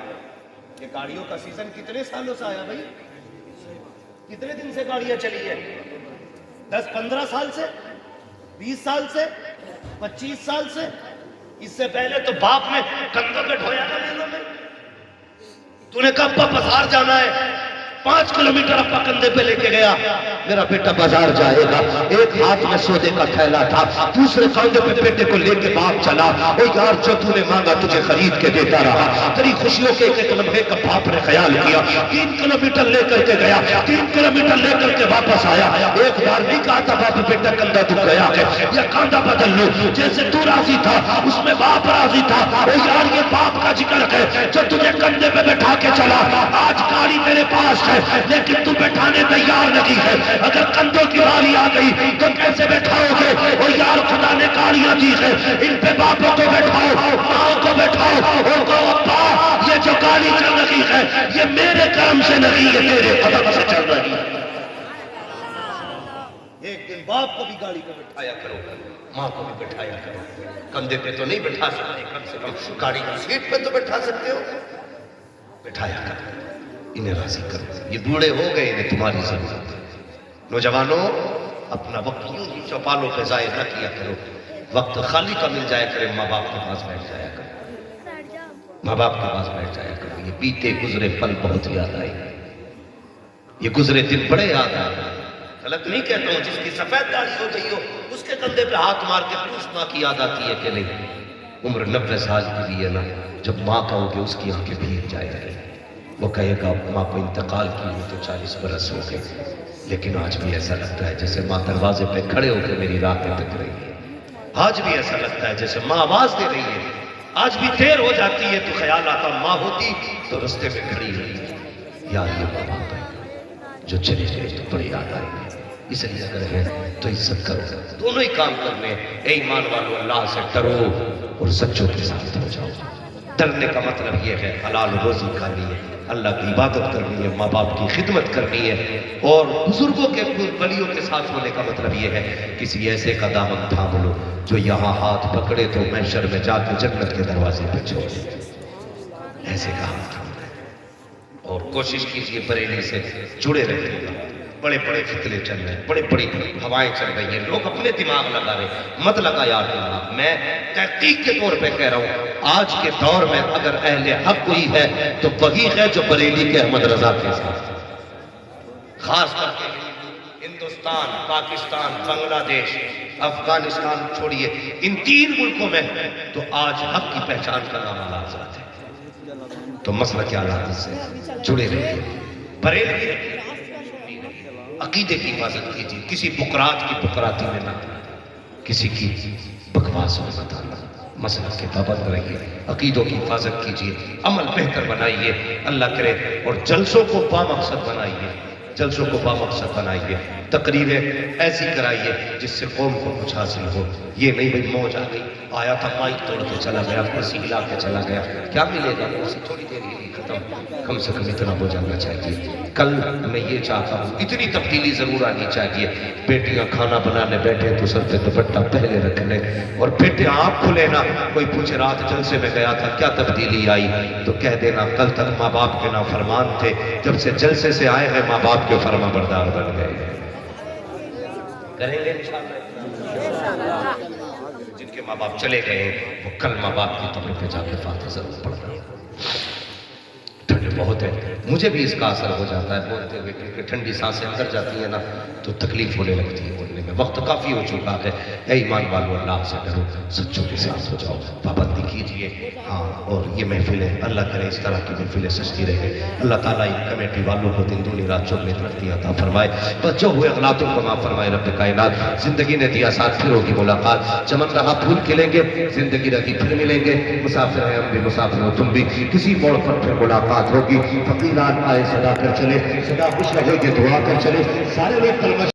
یہ گاڑیوں کا سیزن کتنے سالوں سے آیا بھائی؟ کتنے دن سے گاڑیاں چلی ہیں؟ 10-15 سال سے، 20 سال سے، 25 سال سے؟ اس سے پہلے تو باپ نے کندھوں پہ ڈھویا نا میلوں میں۔ تو نے کہا ابا بازار جانا ہے، 5 کلومیٹر ابا کندھے پہ لے کے گیا، میرا بیٹا بازار جائے گا، ایک ہاتھ میں سودے کا تھیلا تھا، دوسرے کندھے پہ بیٹے کو لے کے باپ چلا۔ او یار جو تو نے مانگا تجھے خرید کے دیتا رہا، تیری خوشیوں کے ایک لمحے کا باپ نے خیال کیا۔ 3 کلومیٹر لے کر کے گیا، 3 کلومیٹر لے کر کے واپس آیا، ایک بار نہیں کہا تھا باپ بیٹا کندھا دکھ گیا ہے یا کاندھا بدل لو، جیسے تو راضی تھا اس میں باپ راضی تھا۔ او یار یہ باپ کا ذکر ہے جو تجھے کندھے پہ بٹھا کے چلا، آج گاڑی میرے پاس ہے لیکن تو بٹھانے تیار نہیں ہے، اگر کندھوں کی باری آ گئی تو کیسے بٹھاؤ گے؟ او یار خدا نے گاڑیاں دی ہے، ان پہ باپوں کو بٹھاؤ، ماں کو بٹھاؤ اور کہو ابا یہ جو گاڑی چل رہی ہے یہ میرے کرم سے نہیں ہے، تیرے قدم سے چل رہی ہے۔ ایک دن باپ کو بھی گاڑی پہ بٹھایا کرو، ماں کو بھی بٹھایا کرو، کندھے پہ تو نہیں بٹھا سکتے، کم سے کم گاڑی کی سیٹ پہ تو بٹھا سکتے ہو، بٹھایا کرو، انہیں راضی کرو۔ یہ بوڑھے ہو گئے، انہیں تمہاری ضرورت ہے۔ نوجوانوں اپنا وقت یوں ہی چوپالوں پہ ضائع نہ کیا کرو، وقت خالی کا مل جایا کرے، ماں باپ کے پاس بیٹھ جایا کرو، ماں باپ کے پاس بیٹھ جایا کرو۔ یہ بیتے گزرے پل بہت یاد آئے، یہ گزرے دن بڑے یاد آئے۔ غلط نہیں کہتا ہوں، جس کی سفید داڑھی ہو گئی ہو اس کے کندھے پہ ہاتھ مار کے پوچھ ماں کی یاد آتی ہے کہ نہیں؟ عمر 90 سال کی بھی ہے نا، جب ماں کہو گے اس کی آنکھیں بھیگ جائے گی، وہ کہے گا ماں کو انتقال کی ہوئی تو 40 برس ہو گئے، لیکن آج بھی ایسا لگتا ہے جیسے ماں دروازے پہ کھڑے ہو کے میری راہ پہ تک رہی ہے، آج بھی ایسا لگتا ہے جیسے ماں آواز دے رہی ہے، آج بھی دیر ہو جاتی ہے تو خیال آتا ماں ہوتی تو رستے میں کھڑی رہی۔ یار یہ ماں باپ ہے جو چلے گئے تو بڑی یاد آئے گی، اس لیے اگر ہے تو عزت کرو، دونوں ہی کام کرنے۔ اے ایمان والو اللہ سے ڈرو اور سچوں کے ساتھ ہو جاؤ۔ ڈرنے کا مطلب یہ ہے حلال روزی کھانی ہے، اللہ کی عبادت کرنی ہے، ماں باپ کی خدمت کرنی ہے، اور بزرگوں کے ولیوں کے ساتھ ہونے کا مطلب یہ ہے کسی ایسے کا دامن تھام لو جو یہاں ہاتھ پکڑے تو محشر میں جا کے جنت کے دروازے پہ چھوڑے، ایسے کا ہاتھ تھامنا ہے۔ اور کوشش کیجئے بریلی سے جڑے رہنے کا۔ بڑے بڑے فتنے چل رہے ہیں، بڑی بڑی ہوائیں چل رہی ہیں، لوگ اپنے دماغ لگا رہے ہیں، مت لگا یار دماغ۔ میں تحقیق کے طور پہ کہہ رہا ہوں، آج کے دور میں اگر اہل حق کوئی ہے تو وہی ہے جو بریلی کے احمد رضا کے ساتھ، خاص کر کے ہندوستان، پاکستان، بنگلہ دیش، افغانستان چھوڑیے، ان تین ملکوں میں تو آج حق کی پہچان کا نام آزاد ہے۔ تو مسئلہ کیا حالات سے جڑے رہے، بریلی رہے، عقیدے کی حفاظت کیجیے، کسی بکرات کی بکراتی میں نہ، کسی کی بکواس میں مت آنا، مسئلہ کے پابند رہیے، عقیدوں کی حفاظت کیجیے، عمل بہتر بنائیے، اللہ کرے، اور جلسوں کو بامقصد بنائیے، جلسوں کو بامقصد بنائیے، تقریریں ایسی کرائیے جس سے قوم کو کچھ حاصل ہو۔ یہ نہیں بھئی موج آ گئی، آیا تھا مائک توڑ کے چلا گیا، کرسی ہلا کے چلا گیا، کیا ملے گا؟ اسے تھوڑی دیر ہی ختم، کم سے کم اتنا ہو جانا چاہیے۔ کل میں یہ چاہتا ہوں، اتنی تبدیلی ضرور آنی چاہیے، بیٹیاں کھانا بنانے بیٹھے تو سر پہ دوپٹہ پہلے رکھ لیں، اور بیٹے آپ کھلے نا، کوئی پوچھے رات جلسے میں گیا تھا کیا تبدیلی آئی، تو کہہ دینا کل تک ماں باپ کے نافرمان تھے، جب سے جلسے سے آئے ہیں ماں باپ کے فرما بردار بن گئے۔ کریں گے انشاءاللہ؟ جن کے ماں باپ چلے گئے وہ کل ماں باپ کی قبر پہ جا کے فاتحہ ضرور پڑھ رہے ہیں۔ ٹھنڈ بہت ہے، مجھے بھی اس کا اثر ہو جاتا ہے بولتے ہوئے، کیونکہ ٹھنڈی سانسیں اندر جاتی ہیں نا تو تکلیف ہونے لگتی ہے بولنے میں۔ وقت کافی ہو چکا ہے، اے ایمان والو اللہ سے ڈرو، سچوں کے ساتھ ہو جاؤ، پابندی کیجئے۔ ہاں، اور یہ محفلیں اللہ کرے اس طرح کی محفلیں سجتی رہے، اللہ تعالیٰ ان کمیٹی والوں کو دن دنی رات چوگنے ترقی عطا فرمائے، بس جو ہوئے غلطوں کو معاف فرمائے رب کائنات۔ زندگی نے دیا ساتھ، پھر ہوگی ملاقات، چمن رہا پھول کھلیں گے، زندگی رہتی پھر ملیں گے، مسافر ہیں ہم بھی، مسافر ہو تم بھی، کسی موڑ پر پھر ملاقات ہوگی۔ فقیران آئے صدا کر چلے، صدا خوش رہے گے دعا کر چلے، سارے لوگ کلمہ